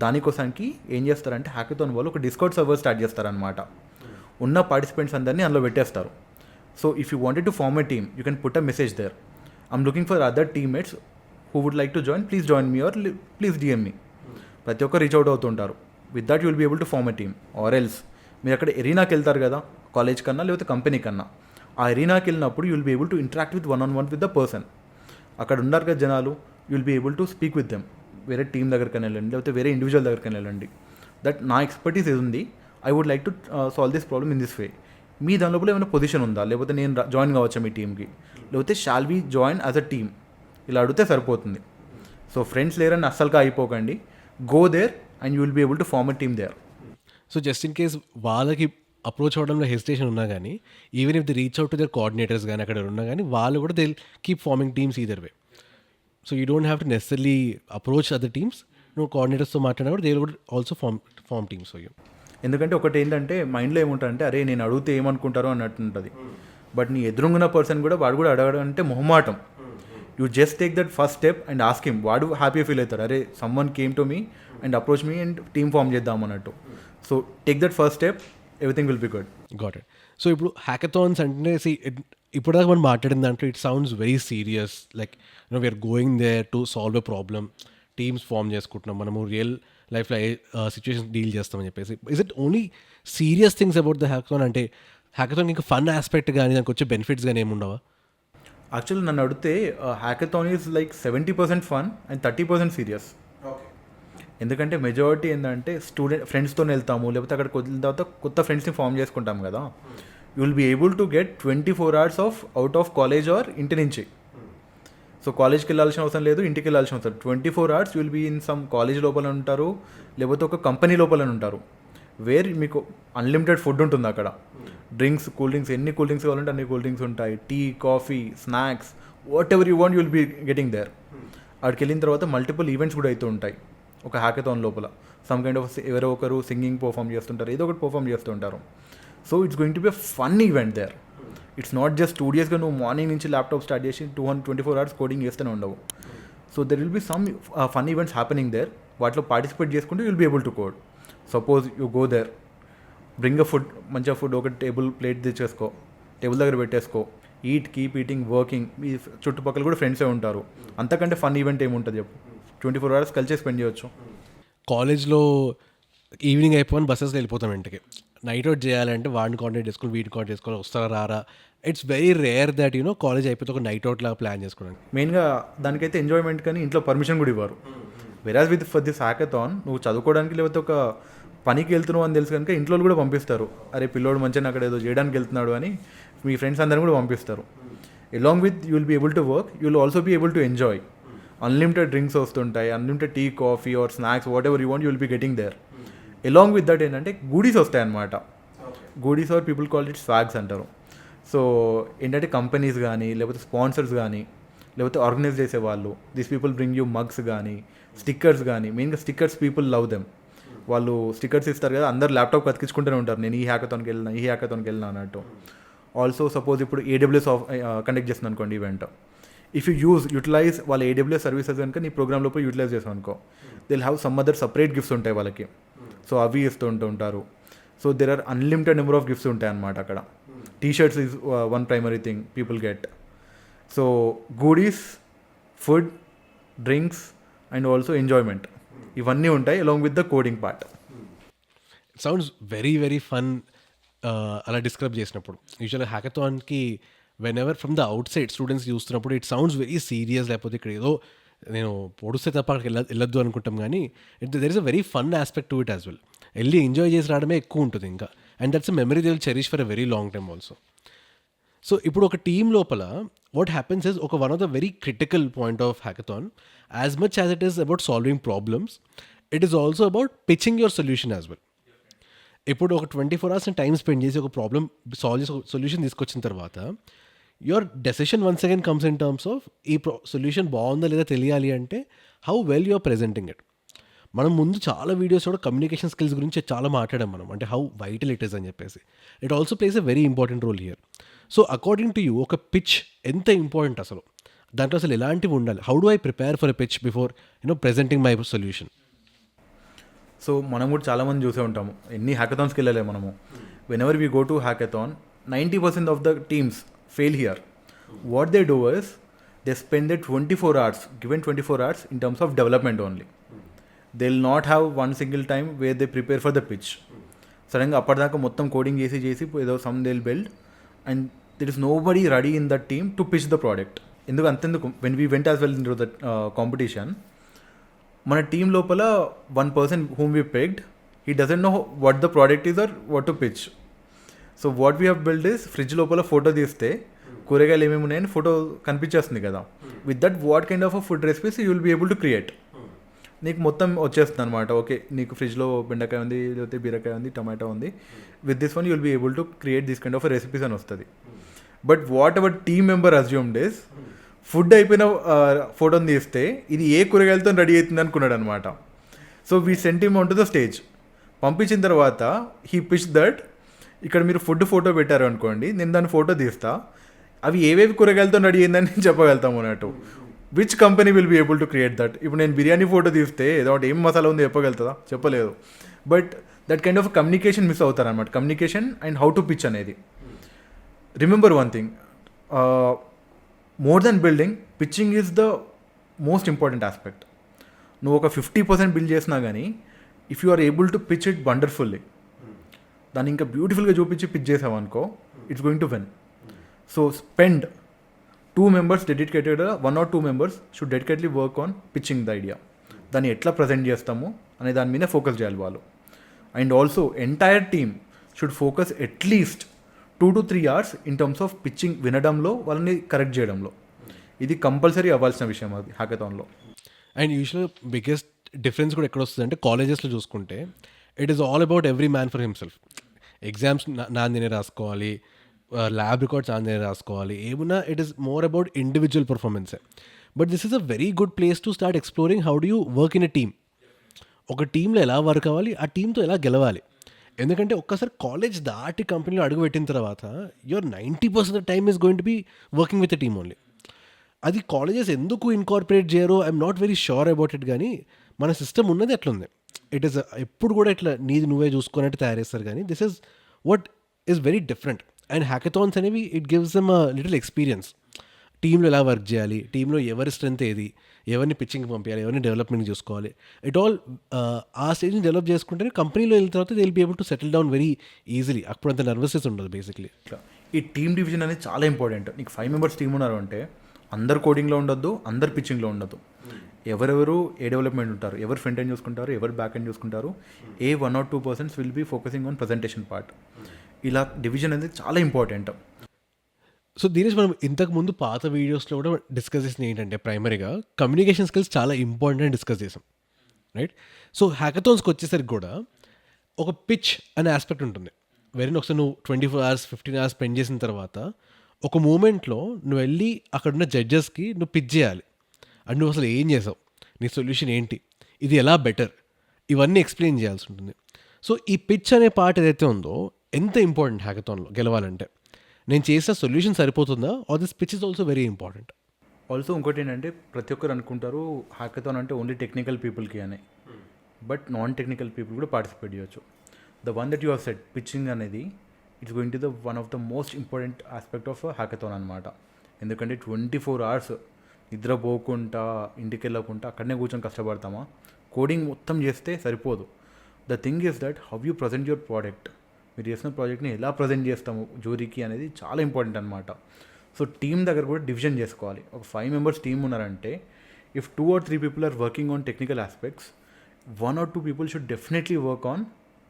దానికోసానికి ఏం చేస్తారంటే హ్యాకథాన్ వాళ్ళు ఒక డిస్కౌంట్ సర్వర్ స్టార్ట్ చేస్తారనమాట. ఉన్న పార్టిసిపెంట్స్ అందరినీ అందులో పెట్టేస్తారు. So if you wanted to form a team you can put a message there, I'm looking for other teammates who would like to join, please join me or please DM me. ప్రతి ఒక్కరు reach out అవుతుంటారు. With that you will be able to form a team. Or else మీరు అక్కడ ఎరీనాకి వెళ్తారు కదా, college కన్నా లేకపోతే company కన్నా, ఆ ఎరీనాకి వెళ్ళినప్పుడు you will be able to interact with 1-on-1 with the person. అక్కడ ఉన్నారు కదా జనాలు, you will be able to speak with them. వేరే టీం దగ్గరికి వెళ్ళండి, లేకపోతే వేరే ఇండివిజువల్ దగ్గరికి వెళ్ళండి. దట్ నా ఎక్స్పర్టీస్ ఏది ఉంది, I would like to solve this problem in this way. మీ దాని లోపల ఏమైనా పొజిషన్ ఉందా, లేకపోతే నేను జాయిన్ కావచ్చా మీ టీంకి, లేకపోతే shall we join as a team, ఇలా అడిగితే సరిపోతుంది. సో ఫ్రెండ్స్ లేరని అస్సలుగా అయిపోకండి, go there and you will be able to form a team there. So just in case వాళ్ళకి అప్రోచ్ అవ్వడంలో హెసిటేషన్ ఉన్నా కానీ, even if the reach out to their coordinators కానీ అక్కడ ఉన్నా కానీ, వాళ్ళు కూడా they keep forming teams either way. So you don't have to necessary approach other teams. నువ్వు కోఆర్డినేటర్స్తో మాట్లాడినప్పుడు they will also form teams for you. ఎందుకంటే ఒకటి ఏంటంటే మైండ్లో ఏముంటుందంటే అరే నేను అడిగితే ఏమనుకుంటారో అన్నట్టు ఉంటుంది. బట్ నీ ఎదురుంగున్న పర్సన్ కూడా వాడు కూడా అడగడం అంటే మొహమాటం. You just take that first step and ask him. వాడు హ్యాపీ ఫీల్ అవుతారు, అరే someone came to me and approach me and team form చేద్దాం అన్నట్టు. So take that first step, everything will be good. Got it. So ఇప్పుడు hackathons అంటే ఇప్పటిదాకా మనం మాట్లాడిన దాంట్లో it sounds very serious, like we're going there to solve a problem, teams form చేసుకుంటున్నాం, మనము రియల్ లైఫ్లో సిచ్యువేషన్ డీల్ చేస్తామని చెప్పేసి. Is it only serious things about the hackathon? అంటే హ్యాకథాన్ ఇంకా ఫన్ ఆస్పెక్ట్ కానీ దానికి వచ్చే బెనిఫిట్స్ కానీ ఏముండవా? యాక్చువల్లీ నన్ను అడిగితే hackathon is like 70% fun and 30% serious. ఎందుకంటే మెజారిటీ ఏంటంటే ఫ్రెండ్స్తో వెళ్తాము, లేకపోతే అక్కడికి వచ్చిన తర్వాత కొత్త ఫ్రెండ్స్ని ఫామ్ చేసుకుంటాం కదా, you will be able to get 24 hours out of college or ఇంటి నుంచి. సో కాలేజ్కి వెళ్ళాల్సిన అవసరం లేదు, ఇంటికి వెళ్ళాల్సిన అవసరం. 24 hours you will be in some college లోపల ఉంటారు, లేకపోతే ఒక కంపెనీ లోపల ఉంటారు, వేర్ మీకు అన్లిమిటెడ్ ఫుడ్ ఉంటుంది అక్కడ. డ్రింక్స్, కూల్ డ్రింక్స్, ఎన్ని కూల్ డ్రింక్స్ కావాలంటే అన్ని కూల్ డ్రింక్స్ ఉంటాయి, tea, coffee, snacks, whatever you want you will be getting there. అక్కడికి వెళ్ళిన తర్వాత మల్టిపుల్ ఈవెంట్స్ కూడా అవుతూ ఉంటాయి ఒక హ్యాకథాన్ లోపల. సమ్ కైండ్ ఆఫ్ ఎవరో ఒకరు సింగింగ్ పర్ఫామ్ చేస్తుంటారు, ఏదో ఒకటి పర్ఫామ్ చేస్తుంటారు. So it's going to be a fun event there. It's not just స్టూడియోస్గా నువ్వు మార్నింగ్ నుంచి ల్యాప్టాప్ స్టార్ట్ చేసి 24 hours కోడింగ్ చేస్తూనే ఉండవు. So there will be some fun events happening there. వాటిలో పార్టిసిపేట్ చేసుకుంటూ will be able to code. Suppose you go there, bring a food, మంచిగా food ఒక ప్లేట్ తెచ్చేసుకో, టేబుల్ దగ్గర పెట్టేసుకో, ఈట్, కీప్ ఈటింగ్, వర్కింగ్. మీ చుట్టుపక్కల కూడా ఫ్రెండ్సే ఉంటారు. అంతకంటే ఫన్ ఈవెంట్ ఏముంటుంది చెప్పు? 24 hours కలిసే స్పెండ్ చేయొచ్చు. కాలేజ్లో ఈవినింగ్ అయిపోయి బస్సెస్లో వెళ్ళిపోతాం ఇంటికి. నైట్ అవుట్ చేయాలంటే వాడిని కాంటాక్ట్ చేసుకొని వీడిని కాంటాక్ట్ చేసుకొని వస్తారా రారా. It's very rare that college అయిపోతే ఒక నైట్ అవుట్ లాగా ప్లాన్ చేసుకోవడానికి. మెయిన్గా దానికైతే ఎంజాయ్మెంట్ కానీ ఇంట్లో పర్మిషన్ కూడా ఇవ్వరు. వెరాజ్ విత్ ఫర్ దిస్ హ్యాకథాన్ నువ్వు చదువుకోవడానికి లేకపోతే ఒక పనికి వెళ్తున్నావు అని తెలుసు కనుక ఇంట్లో కూడా పంపిస్తారు. అరే పిల్లోడు మంచిగా అక్కడ ఏదో చేయడానికి వెళ్తున్నాడు అని మీ ఫ్రెండ్స్ అందరిని కూడా పంపిస్తారు. Along with you will be able to work, you will also be able to enjoy. Unlimited drinks వస్తుంటాయి, unlimited tea coffee or snacks whatever you want you will be getting there. Along with that ఏంటంటే goodies వస్తాయి అన్నమాట. Goodies or people call it swags అంటారు. So ఏంటంటే companies కానీ లేకపోతే sponsors కానీ లేకపోతే ఆర్గనైజ్ చేసేవాళ్ళు this people bring you mugs కానీ స్టిక్కర్స్ కానీ. మెయిన్గా స్టిక్కర్స్ పీపుల్ లవ్ దెమ్. వాళ్ళు స్టిక్కర్స్ ఇస్తారు కదా, అందరు ల్యాప్టాప్ అతికించుకుంటూనే ఉంటారు నేను ఈ హ్యాకథాన్కి వెళ్ళినా అన్నట్టు. ఆల్సో సపోజ్ ఇప్పుడు AWS కండక్ట్ చేస్తుంది అనుకోండి ఈవెంట్. ఇఫ్ యూ యూటిలైజ్ వాళ్ళ AWS సర్వీసెస్ కనుక నీ ప్రోగ్రామ్ లోపల యూటిలైజ్ చేసాం అనుకో, they will have some other separate gifts ఉంటాయి వాళ్ళకి. సో అవి ఇస్తూ ఉంటారు. So there are unlimited number of gifts ఉంటాయి అన్నమాట అక్కడ. T-shirts is one primary thing people get. So goodies, food, drinks and also enjoyment ఇవన్నీ ఉంటాయి along with the coding part. Sounds very very fun అలా describe చేసినప్పుడు. యూజువల్గా హ్యాకథాన్కి whenever from the outside students చూస్తున్నప్పుడు it sounds very serious, లేకపోతే ఇక్కడ ఏదో నేను పొడిస్తే తప్ప అక్కడికి వెళ్ళొద్దు అనుకుంటాం. కానీ there is a very fun aspect to it as well. వెళ్ళి ఎంజాయ్ చేసి రావడమే ఎక్కువ ఉంటుంది ఇంకా. And that's a memory they will cherish for a very long time also. So ఇప్పుడు ఒక టీమ్ లోపల వాట్ హ్యాపెన్స్ ఇస్ ఒక one of the very critical point of hackathon, as much as it is about solving problems, it is also about pitching your solution as well. ఇప్పుడు ఒక 24 hours time spend చేసి ఒక problem solve చేసి solution తీసుకొచ్చిన తర్వాత your decision once again comes in terms of ఈ solution బాగుందా లేదా తెలియాలి అంటే how well you're presenting it. మనం ముందు చాలా వీడియోస్ కూడా కమ్యూనికేషన్ స్కిల్స్ గురించి చాలా మాట్లాడాం మనం, అంటే హౌ వైటల్ ఇట్ ఈస్ అని చెప్పేసి. It also plays a very important role here. So according to you ఒక పిచ్ ఎంత ఇంపార్టెంట్ అసలు, దాంట్లో అసలు ఎలాంటివి ఉండాలి? How do I prepare for a pitch before presenting my solution? So మనం కూడా చాలామంది చూసే ఉంటాము, ఎన్ని హ్యాకథాన్స్కి వెళ్ళలే మనము. Whenever we go to hackathon 90% of the teams fail here. What they do is they spend the 24 hours, given 24 hours in terms of development only. They will not have one single time where they prepare for the pitch. సడన్గా అప్పటిదాకా మొత్తం coding చేసి ఏదో some they will build and there is nobody ready in the team to pitch the product. అంతెందుకు when we went as well into the competition, మన team లోపల one person whom we picked, he doesn't know what the product is or what to pitch. So what we have build is fridge లోపల photo తీస్తే కూరగాయలు ఏమేమి ఉన్నాయని photo కనిపించేస్తుంది కదా. With that what kind of food recipes you will be able to create. నీకు మొత్తం వచ్చేస్తుంది అనమాట. ఓకే నీకు ఫ్రిడ్జ్లో బెండకాయ ఉంది, లేకపోతే బీరకాయ ఉంది, టమాటో ఉంది, with this one you will be able to create this kind of recipes అని వస్తుంది. But what our team member assumed is food అయిపోయిన ఫోటోని తీస్తే ఇది ఏ కూరగాయలతో రెడీ అవుతుంది అనుకున్నాడు అనమాట. So we sent him on to the stage. పంపించిన తర్వాత హీ పిచ్ దట్ ఇక్కడ మీరు ఫుడ్ ఫోటో పెట్టారు అనుకోండి, నేను దాని ఫోటో తీస్తా, అవి ఏవేవి కూరగాయలతో రెడీ అయిందని నేను చెప్పగలుగుతాము అన్నట్టు. Which company will be able to create that? ఇప్పుడు నేను బిర్యానీ ఫోటో తీస్తే ఏదో ఒకటి ఏం మసాలా ఉందో చెప్పగలుగుతుందా? చెప్పలేదు. But that kind of communication miss అవుతారనమాట. Communication and how to pitch అనేది. Remember one thing, more than building, pitching is the most important aspect. నువ్వు ఒక 50% బిల్డ్ చేసినా కానీ if you are able to pitch it wonderfully, దాన్ని ఇంకా బ్యూటిఫుల్గా చూపించి పిచ్ చేసావు అనుకో, it's going to win. So spend 2 members dedicated, 1 or 2 members should dedicatedly work on pitching the idea. దాన్ని ఎట్లా ప్రజెంట్ చేస్తాము అనే దాని మీద ఫోకస్ చేయాలి వాళ్ళు. And also entire team should focus at least 2 to 3 hours in terms of pitching, వినడంలో, వాళ్ళని కరెక్ట్ చేయడంలో. ఇది కంపల్సరీ అవ్వాల్సిన విషయం అది హ్యాకథాన్లో. అండ్ యూజువల్గా బిగ్గెస్ట్ డిఫరెన్స్ కూడా ఎక్కడ వస్తుంది అంటే కాలేజెస్లో చూసుకుంటే it is all about every man for himself. Exams నాందినే రాసుకోవాలి, ల్యాబ్ రికార్డ్స్ నాందినే రాసుకోవాలి, ఏమున్నా it is more about individual పర్ఫార్మెన్సే. But this is a very good place to start exploring how do you work in a team. ఒక టీంలో ఎలా work అవ్వాలి, ఆ టీంతో ఎలా గెలవాలి. ఎందుకంటే ఒక్కసారి కాలేజ్ దాటి కంపెనీలో అడుగు పెట్టిన తర్వాత your 90% of time is going to be working with a team only. అది కాలేజెస్ ఎందుకు ఇన్కార్పొరేట్ చేయరో I'm not very sure about it. కానీ మన సిస్టమ్ ఉన్నది అట్లుంది. ఇట్ ఈస్ ఎప్పుడు కూడా ఇట్లా నీది నువ్వే చూసుకున్నట్టు తయారు చేస్తారు. కానీ this is what is very different. And hackathons అనేవి it gives them a little experience. టీంలో ఎలా వర్క్ చేయాలి, టీంలో ఎవరి స్ట్రెంత్ ఏది, ఎవరిని పిచ్చింగ్ పంపించాలి, ఎవరిని డెవలప్మెంట్ చూసుకోవాలి, ఇట్ ఆల్ ఆ స్టేజ్ని డెవలప్ చేసుకుంటే కంపెనీలో వెళ్ళిన తర్వాత they will be able to settle down very easily. అప్పుడు అంత నర్వస్నెస్ ఉండదు బేసిక్లీ. ఇట్లా ఈ టీమ్ డివిజన్ అనేది చాలా ఇంపార్టెంట్. నీకు 5 మెంబర్స్ టీమ్ ఉన్నారు అంటే అందరు కోడింగ్లో ఉండొద్దు, అందరు పిచ్చింగ్లో ఉండదు. ఎవరెవరు ఏ డెవలప్మెంట్ ఉంటారు, ఎవరు ఫ్రంట్ ఎండ్ చూసుకుంటారు, ఎవరు బ్యాక్ ఎండ్ చూసుకుంటారు, 1 or 2% will be focusing on presentation part. ఇలా డివిజన్ అనేది చాలా ఇంపార్టెంట్. సో దీనికి మనం ఇంతకు ముందు పాత వీడియోస్లో కూడా డిస్కస్ చేసిన ఏంటంటే ప్రైమరీగా కమ్యూనికేషన్ స్కిల్స్ చాలా ఇంపార్టెంట్ అని డిస్కస్ చేసాం, రైట్? సో హ్యాకథాన్స్కి వచ్చేసరికి కూడా ఒక పిచ్ అనే ఆస్పెక్ట్ ఉంటుంది. వెరీ ఒకసారి నువ్వు 24 hours 15 hours స్పెండ్ చేసిన తర్వాత ఒక మూమెంట్లో నువ్వు వెళ్ళి అక్కడున్న జడ్జెస్కి నువ్వు పిచ్ చేయాలి. అండ్ నువ్వు అసలు ఏం చేసావు, నీ సొల్యూషన్ ఏంటి, ఇది ఎలా బెటర్, ఇవన్నీ ఎక్స్ప్లెయిన్ చేయాల్సి ఉంటుంది. సో ఈ పిచ్ అనే పార్ట్ ఏదైతే ఉందో ఎంత ఇంపార్టెంట్ హ్యాకథాన్లో గెలవాలంటే, నేను చేసిన సొల్యూషన్ సరిపోతుందా or this pitch is also very important. Also ఇంకోటి ఏంటంటే ప్రతి ఒక్కరు అనుకుంటారు హ్యాకథాన్ అంటే ఓన్లీ టెక్నికల్ పీపుల్కి అని, బట్ నాన్ టెక్నికల్ పీపుల్ కూడా పార్టిసిపేట్ చేయొచ్చు. The one that you have set pitching అనేది it's going to the one of the most important aspect of hackathon అనమాట. ఎందుకంటే 24 hours నిద్రపోకుండా ఇంటికి వెళ్ళకుండా అక్కడనే కూర్చొని కష్టపడతామా, కోడింగ్ మొత్తం చేస్తే సరిపోదు. The thing is that how you present your product, మీరు చేసిన ప్రాజెక్ట్ని ఎలా ప్రజెంట్ చేస్తాము జూరీకి అనేది చాలా ఇంపార్టెంట్ అనమాట. సో టీమ్ దగ్గర కూడా డివిజన్ చేసుకోవాలి. ఒక 5 members టీమ్ ఉన్నారంటే if 2 or 3 people are working on technical aspects, 1 or 2 people should definitely work on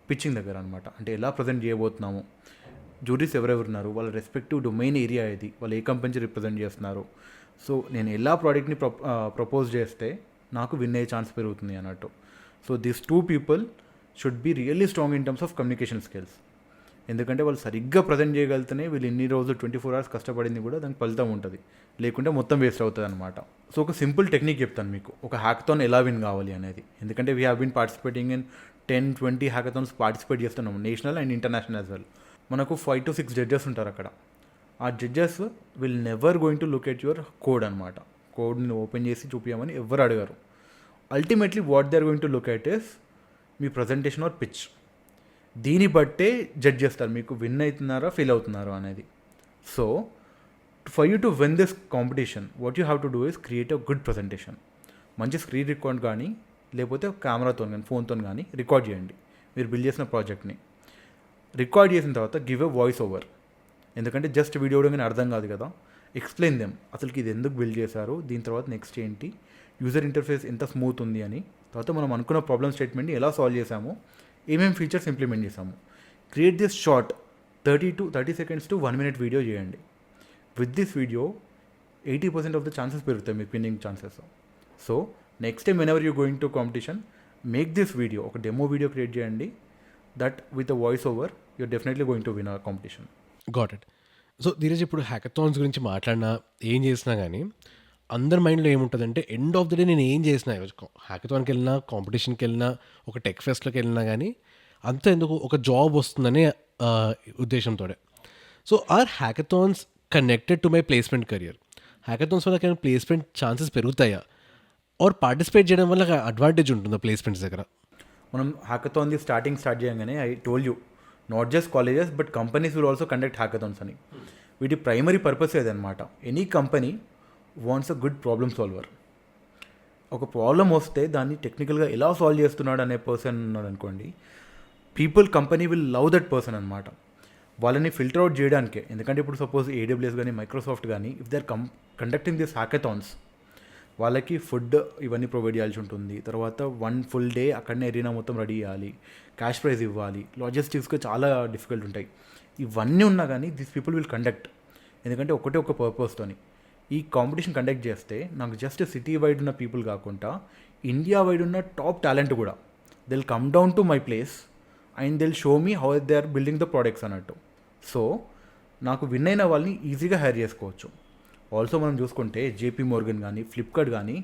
pitching దగ్గర అనమాట. అంటే ఎలా ప్రజెంట్ చేయబోతున్నాము, జూరీస్ ఎవరెవరు ఉన్నారు, వాళ్ళ రెస్పెక్టివ్ డొమైన్ ఏరియా ఏది, వాళ్ళు ఏ కంపెనీ రిప్రజెంట్ చేస్తున్నారు, సో నేను ఎలా ప్రోడక్ట్ని ప్రపోజ్ చేస్తే నాకు విన్ అయ్యే ఛాన్స్ పెరుగుతుంది అన్నట్టు. So this 2 people should be really strong in terms of communication skills. ఎందుకంటే వాళ్ళు సరిగ్గా ప్రజెంట్ చేయగలిగితేనే వీళ్ళు ఇన్ని రోజులు 24 hours కష్టపడింది కూడా దానికి ఫలితం ఉంటుంది, లేకుంటే మొత్తం వేస్ట్ అవుతుంది అనమాట. సో ఒక సింపుల్ టెక్నిక్ చెప్తాను మీకు, ఒక హ్యాకథాన్ ఎలా విన్ కావాలి అనేది. ఎందుకంటే we have been participating in 10-20 hackathons participate చేస్తున్నాము, national and international as well. మనకు 5 to 6 జడ్జెస్ ఉంటారు అక్కడ. ఆ judges will never going to look at your code అనమాట. కోడ్ని ఓపెన్ చేసి చూపించమని ఎవరు అడగరు. Ultimately what they are going to look at is మీ ప్రజెంటేషన్ ఆర్ పిచ్. దీన్ని బట్టే జడ్జ్ చేస్తారు మీకు విన్ అవుతున్నారా ఫెయిల్ అవుతున్నారా అనేది. So for you to win this competition what you have to do is create a good presentation. మంచి screen record కానీ లేకపోతే కెమెరాతో కానీ ఫోన్తో కానీ రికార్డ్ చేయండి మీరు బిల్డ్ చేసిన ప్రాజెక్ట్ని. రికార్డ్ చేసిన తర్వాత గివ్ ఎ వాయిస్ ఓవర్. ఎందుకంటే జస్ట్ వీడియో కానీ అర్థం కాదు కదా, ఎక్స్ప్లెయిన్ దెమ్ అసలుకి ఇది ఎందుకు బిల్డ్ చేశారు, దీని తర్వాత నెక్స్ట్ ఏంటి, యూజర్ ఇంటర్ఫేస్ ఎంత స్మూత్ ఉంది అని, తర్వాత మనం అనుకున్న ప్రాబ్లమ్ స్టేట్మెంట్ని ఎలా సాల్వ్ చేసాము, ఏమేమి ఫీచర్స్ ఇంప్లిమెంట్ చేసాము. Create this short 30 seconds to 1 minute video చేయండి. With this video 80% of the chances పెరుగుతాయి మీ పిన్నింగ్ chances. So next time whenever you going to competition make this video, ఒక డెమో వీడియో క్రియేట్ చేయండి. That with a voice over you're definitely going to win our competition. Got it. So Dheeraj ఇప్పుడు hackathons గురించి మాట్లాడినా ఏం చేసినా కానీ అందరి మైండ్లో ఏముంటుందంటే ఎండ్ ఆఫ్ ద డే నేను ఏం చేసినా, హ్యాకథాన్కి వెళ్ళినా కాంపిటీషన్కి వెళ్ళినా ఒక టెక్ ఫెస్ట్లోకి వెళ్ళినా కానీ అంత ఎందుకు ఒక జాబ్ వస్తుందనే ఉద్దేశంతో. So are hackathons connected to my placement career? Hackathons వల్ల కానీ ప్లేస్మెంట్ ఛాన్సెస్ పెరుగుతాయా, ఆర్ పార్టిసిపేట్ చేయడం వల్ల అడ్వాంటేజ్ ఉంటుందా ప్లేస్మెంట్స్ దగ్గర? మనం హ్యాకథాన్ది స్టార్ట్ చేయగానే I told you not just colleges but companies will also conduct hackathons అని. వీటి ప్రైమరీ పర్పస్ ఏదన్నమాట, any company wants a good problem solver. ఒక ప్రాబ్లం వస్తే దాన్ని టెక్నికల్గా ఎలా సాల్వ్ చేస్తున్నాడు అనే పర్సన్ ఉన్నాడు అనుకోండి, company will love that person అనమాట. వాళ్ళని ఫిల్టర్ అవుట్ చేయడానికే. ఎందుకంటే ఇప్పుడు సపోజ్ AWS కానీ మైక్రోసాఫ్ట్ కానీ if they are conducting this hackathons, వాళ్ళకి ఫుడ్ ఇవన్నీ ప్రొవైడ్ చేయాల్సి ఉంటుంది. తర్వాత 1 full day అక్కడనే ఎరీనా మొత్తం రెడీ చేయాలి, క్యాష్ ప్రైజ్ ఇవ్వాలి, లాజిస్టిక్స్గా చాలా డిఫికల్ట్ ఉంటాయి. ఇవన్నీ ఉన్నా కానీ దిస్ పీపుల్ విల్ కండక్ట్. ఎందుకంటే ఒక పర్పస్తోని ఈ కాంపిటీషన్ కండక్ట్ చేస్తే నాకు జస్ట్ సిటీ వైడ్ ఉన్న పీపుల్ కాకుండా ఇండియా వైడ్ ఉన్న టాప్ టాలెంట్ కూడా they will come down to my place and they will show me how they are building the products అన్నట్టు. సో నాకు విన్ అయిన వాళ్ళని ఈజీగా హైర్ చేసుకోవచ్చు. ఆల్సో మనం చూసుకుంటే JP Morgan కానీ ఫ్లిప్కార్ట్ కానీ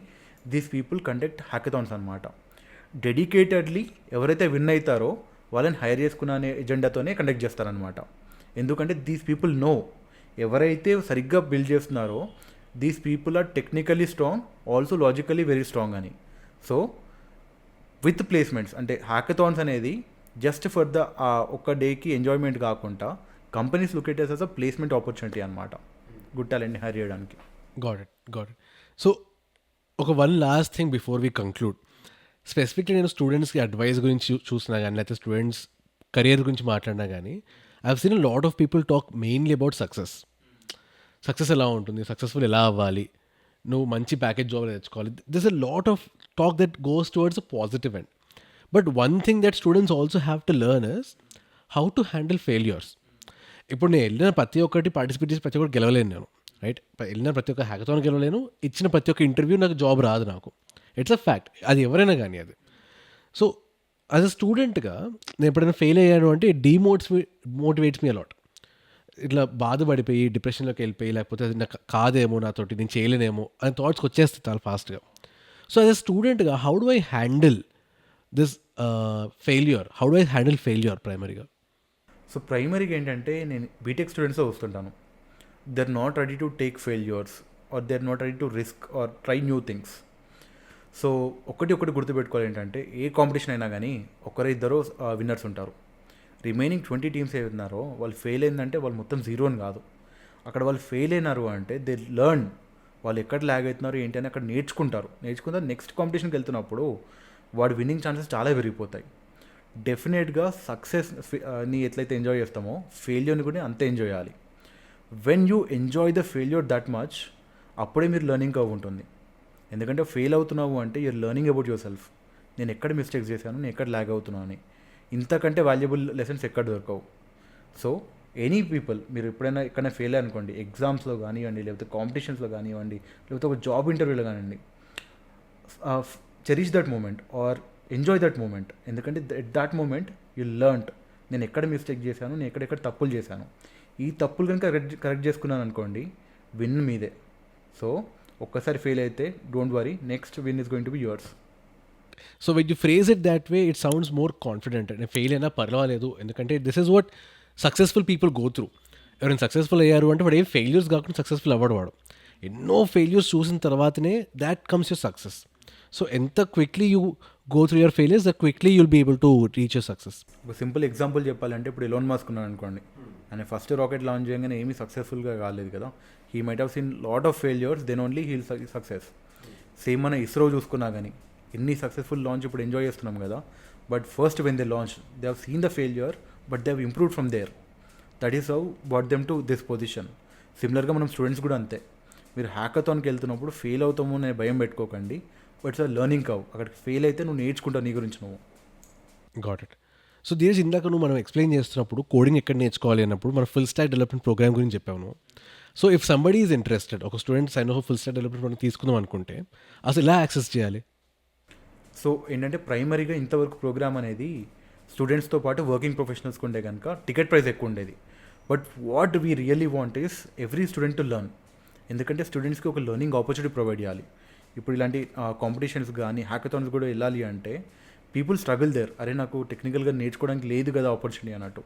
దీస్ పీపుల్ కండక్ట్ హ్యాకథాన్స్ అనమాట. డెడికేటెడ్లీ ఎవరైతే విన్ అవుతారో వాళ్ళని హైర్ చేసుకున్న అనే ఎజెండాతోనే కండక్ట్ చేస్తారనమాట. ఎందుకంటే దీస్ పీపుల్ నో ఎవరైతే సరిగ్గా బిల్డ్ చేస్తున్నారో these people are technically strong, also logically very strong అని. సో విత్ ప్లేస్మెంట్స్ అంటే హ్యాకథాన్స్ అనేది జస్ట్ ఫర్ ద ఒక్క డేకి ఎంజాయ్మెంట్ కాకుండా companies look at as a placement opportunity అనమాట, గుడ్ టాలెంట్ని హైర్ చేయడానికి. Got it. సో ఒక one last thing before we conclude. స్పెసిఫిక్గా నేను స్టూడెంట్స్కి అడ్వైస్ గురించి చూసినా కానీ, లేకపోతే స్టూడెంట్స్ కెరియర్ గురించి మాట్లాడినా కానీ, I have seen lot of people talk mainly about success ఎలా ఉంటుంది, సక్సెస్ఫుల్ ఎలా అవ్వాలి, నువ్వు మంచి ప్యాకేజ్ జాబ్ తెచ్చుకోవాలి. This a lot of talk that goes towards a positive end. But one thing that students also have to learn is how to handle failures. ఇప్పుడు నేను వెళ్ళిన ప్రతి ఒక్కటి పార్టిసిపేట్ చేసి ప్రతి ఒక్కటి గెలవలేను నేను, రైట్? వెళ్ళిన ప్రతి ఒక్క హ్యాకథాన్ గెలవలేను, ఇచ్చిన ప్రతి ఒక్క ఇంటర్వ్యూ నాకు జాబ్ రాదు, నాకు ఇట్స్ అ ఫ్యాక్ట్. అది ఎవరైనా కానీ అది. సో యాజ్ అ స్టూడెంట్గా నేను ఎప్పుడైనా ఫెయిల్ అయ్యాను అంటే మోటివేట్స్ మీ అలాట్. ఇట్లా బాధపడిపోయి డిప్రెషన్లోకి వెళ్ళిపోయి, లేకపోతే అది నాకు కాదేమో, నాతోటి నేను చేయలేనేమో అని థాట్స్కి వచ్చేస్తాయి చాలా ఫాస్ట్గా. సో యాజ్ అ స్టూడెంట్గా how do I handle this failure ప్రైమరీగా? సో ప్రైమరీగా ఏంటంటే నేను బీటెక్ స్టూడెంట్స్తో వస్తుంటాను. They are not ready to take failures or they are not ready to risk or try new things. So ఒకటి గుర్తుపెట్టుకోవాలి ఏంటంటే, ఏ కాంపిటీషన్ అయినా కానీ ఒకరు ఇద్దరు విన్నర్స్ ఉంటారు. రిమైనింగ్ 20 టీమ్స్ ఏమన్నారో వాళ్ళు ఫెయిల్ అయిందంటే వాళ్ళు మొత్తం జీరో అని కాదు. అక్కడ వాళ్ళు ఫెయిల్ అయినారు అంటే దే లెర్న్, వాళ్ళు ఎక్కడ ల్యాగ్ అవుతున్నారు ఏంటి అని అక్కడ నేర్చుకుంటారు. నెక్స్ట్ కాంపిటీషన్కి వెళ్తున్నప్పుడు వాడు విన్నింగ్ ఛాన్సెస్ చాలా పెరిగిపోతాయి. డెఫినెట్గా సక్సెస్ని ఎట్లయితే ఎంజాయ్ చేస్తామో ఫెయిల్యూర్ని కూడా అంతే ఎంజాయ్ చేయాలి. When you enjoy the failure that much, అప్పుడే మీరు లెర్నింగ్ కర్వ్ ఉంటుంది. ఎందుకంటే ఫెయిల్ అవుతున్నావు అంటే you're learning about yourself. నేను ఎక్కడ మిస్టేక్స్ చేశాను, నేను ఎక్కడ ల్యాగ్ అవుతున్నాను అని. ఇంతకంటే వాల్యుబుల్ లెసన్స్ ఎక్కడ దొరకవు. సో ఎనీ పీపుల్, మీరు ఎప్పుడైనా ఎక్కడైనా ఫెయిల్ అనుకోండి, ఎగ్జామ్స్లో కానివ్వండి, లేకపోతే కాంపిటీషన్స్లో కానివ్వండి, లేకపోతే ఒక జాబ్ ఇంటర్వ్యూలో కానివ్వండి, cherish that moment or enjoy that moment. ఎందుకంటే at that moment you learned, నేను ఎక్కడ మిస్టేక్ చేశాను, నేను ఎక్కడెక్కడ తప్పులు చేశాను. ఈ తప్పులు కనుక కరెక్ట్ చేసుకున్నాను అనుకోండి, విన్ మీదే. సో ఒక్కసారి ఫెయిల్ అయితే don't worry, next win is going to B yours. So when you phrase it that way it sounds more confident. నేను ఫెయిల్ అయినా పర్వాలేదు, ఎందుకంటే this is what successful people go through. ఎవరైనా successful అయ్యారు అంటే వాడు ఏం ఫెయిల్యూర్స్ కాకుండా సక్సెస్ఫుల్ అవ్వడు. వాడు ఎన్నో ఫెయిల్యూర్స్ చూసిన తర్వాతనే that comes your success. So ఎంత quickly you go through your failures, the quickly you'll be able to reach your success. ఒక సింపుల్ ఎగ్జాంపుల్ చెప్పాలంటే, ఇప్పుడు ఎలోన్ మస్క్ ఉన్నాడు అనుకోండి, ఆయన ఫస్ట్ రాకెట్ లాంచ్ చేయగానే ఏమీ సక్సెస్ఫుల్గా కాలేదు కదా. He might have seen lot of failures, then only he'll success. Same మన ఇస్రో చూసుకున్నా కానీ ఎన్ని సక్సెస్ఫుల్ లాంచ్ ఇప్పుడు ఎంజాయ్ చేస్తున్నాం కదా. But first when they launch they have seen the failure, but they have improved from there. That is how bought them to this position. సిమిలర్గా మనం students కూడా అంతే. మీరు హ్యాకథాన్కి వెళ్తున్నప్పుడు ఫెయిల్ అవుతామో అనే భయం పెట్టుకోకండి. But it's a learning curve. అక్కడికి ఫెయిల్ అయితే నువ్వు నేర్చుకుంటావు నీ గురించి నువ్వు. Got it. సో ధీరజ్, ఇందాక నువ్వు మనం ఎక్స్ప్లెయిన్ చేస్తున్నప్పుడు కోడింగ్ ఎక్కడ నేర్చుకోవాలి అన్నప్పుడు మనం ఫుల్ స్టాక్ డెవలప్మెంట్ ప్రోగ్రామ్ గురించి చెప్పాను. So if somebody is interested, ఒక student sign of full stack development program తీసుకుందాం అనుకుంటే అసలు ఎలా యాక్సెస్ చేయాలి? సో ఏంటంటే ప్రైమరీగా ఇంతవరకు ప్రోగ్రామ్ అనేది స్టూడెంట్స్తో పాటు వర్కింగ్ ప్రొఫెషనల్స్కి ఉండే కనుక టికెట్ ప్రైస్ ఎక్కువ ఉండేది. But what we really want is every student to learn. ఎందుకంటే స్టూడెంట్స్కి ఒక లెర్నింగ్ ఆపర్చునిటీ ప్రొవైడ్ చేయాలి. ఇప్పుడు ఇలాంటి కాంపిటీషన్స్ కానీ హ్యాకథాన్స్ కూడా వెళ్ళాలి అంటే పీపుల్ స్ట్రగుల్ దేర్, అరే నాకు టెక్నికల్గా నేర్చుకోవడానికి లేదు కదా ఆపర్చునిటీ అన్నట్టు.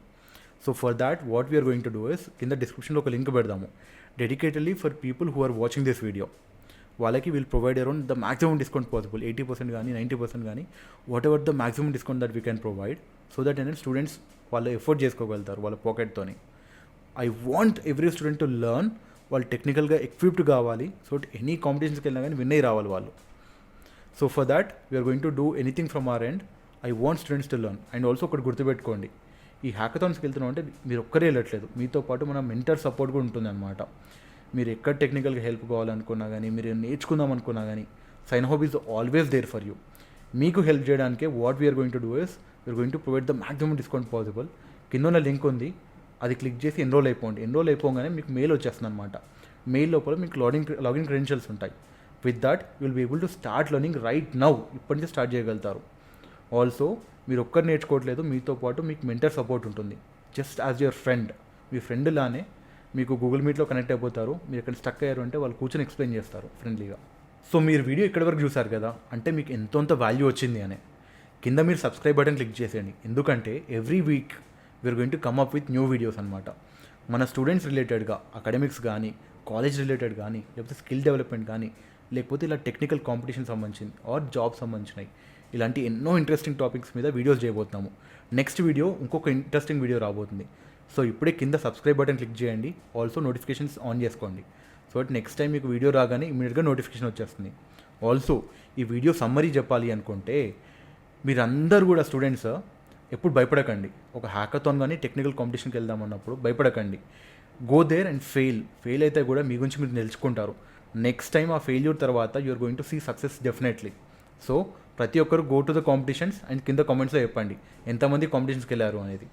So for that what we are going to do is, కింద డిస్క్రిప్షన్లో ఒక లింక్ పెడదాము dedicatedly for people who are watching this video. వాళ్ళకి will provide around the maximum discount possible, 80% కానీ 90% కానీ, whatever the maximum discount that we can provide, so that ఏంటంటే students వాళ్ళు afford చేసుకోగలుగుతారు వాళ్ళ పాకెట్తోని. I want every student to learn. వాళ్ళు టెక్నికల్గా ఎక్విప్డ్ కావాలి, సో ఎనీ కాంపిటీషన్స్కి వెళ్ళినా కానీ విన్ అయ్యి రావాలి వాళ్ళు. So for that we're going to do anything from our end. I want students to learn. And also ఒకటి గుర్తుపెట్టుకోండి, ఈ హ్యాకథాన్స్కి వెళ్తున్నాం అంటే మీరు ఒక్కరే వెళ్ళట్లేదు, మీతో పాటు మన మెంటర్ సపోర్ట్ కూడా ఉంటుంది అనమాట. మీరు ఎక్కడ టెక్నికల్గా హెల్ప్ కావాలనుకున్నా కానీ, మీరు నేర్చుకుందాం అనుకున్నా కానీ, Sign Hub is always there for you. మీకు హెల్ప్ చేయడానికే what we are going to do is we're going to provide the maximum discount possible. కింద ఉన్న లింక్ ఉంది, అది క్లిక్ చేసి ఎన్రోల్ అయిపోండి. ఎన్రోల్ అయిపోగానే మీకు మెయిల్ వచ్చేస్తుంది అనమాట. మెయిల్ లోపల మీకు లాగిన్ క్రెడెన్షియల్స్ ఉంటాయి. With that you will be able to start learning right now. ఇప్పటి నుంచి స్టార్ట్ చేయగలుగుతారు. ఆల్సో మీరు ఒక్కరు నేర్చుకోవట్లేదు, మీతో పాటు మీకు మెంటర్ సపోర్ట్ ఉంటుంది. Just as your friend, me friend లానే మీకు గూగుల్ మీట్లో కనెక్ట్ అయిపోతారు. మీరు ఎక్కడ స్టక్ అయ్యారు అంటే వాళ్ళు కూర్చొని ఎక్స్ప్లెయిన్ చేస్తారు ఫ్రెండ్లీగా. సో మీరు వీడియో ఇక్కడి వరకు చూసారు కదా, అంటే మీకు ఎంతోంత వాల్యూ వచ్చింది అనే. కింద మీరు సబ్స్క్రైబ్ బటన్ క్లిక్ చేసేయండి, ఎందుకంటే every week we're going to come up with new videos అనమాట. మన స్టూడెంట్స్ రిలేటెడ్గా, అకాడమిక్స్ కానీ, కాలేజ్ రిలేటెడ్ కానీ, లేకపోతే స్కిల్ డెవలప్మెంట్ కానీ, లేకపోతే ఇలా టెక్నికల్ కాంపిటీషన్ సంబంధించింది ఆర్ జాబ్ సంబంధించినవి, ఇలాంటి ఎన్నో ఇంట్రెస్టింగ్ టాపిక్స్ మీద వీడియోస్ చేయబోతున్నాము. నెక్స్ట్ వీడియో ఇంకొక ఇంట్రెస్టింగ్ వీడియో రాబోతుంది. సో ఇప్పుడే కింద సబ్స్క్రైబ్ బటన్ క్లిక్ చేయండి, ఆల్సో నోటిఫికేషన్స్ ఆన్ చేసుకోండి. సో నెక్స్ట్ టైం మీకు వీడియో రాగానే ఇమీడియట్గా నోటిఫికేషన్ వచ్చేస్తుంది. ఆల్సో ఈ వీడియో సమ్మరీ చెప్పాలి అనుకుంటే మీరందరూ కూడా స్టూడెంట్స్ ఎప్పుడు భయపడకండి. ఒక హ్యాకథాన్ కానీ టెక్నికల్ కాంపిటీషన్కి వెళ్దామన్నప్పుడు భయపడకండి. గో దేర్ అండ్ ఫెయిల్ అయితే కూడా మీ గురించి మీరు తెలుసుకుంటారు. నెక్స్ట్ టైం ఆ ఫెయిల్యూర్ తర్వాత you're going to see success definitely. So ప్రతి ఒక్కరు go to the competitions and కింద కామెంట్స్లో చెప్పండి ఎంతమంది కాంపిటీషన్స్కి వెళ్ళారు అనేది.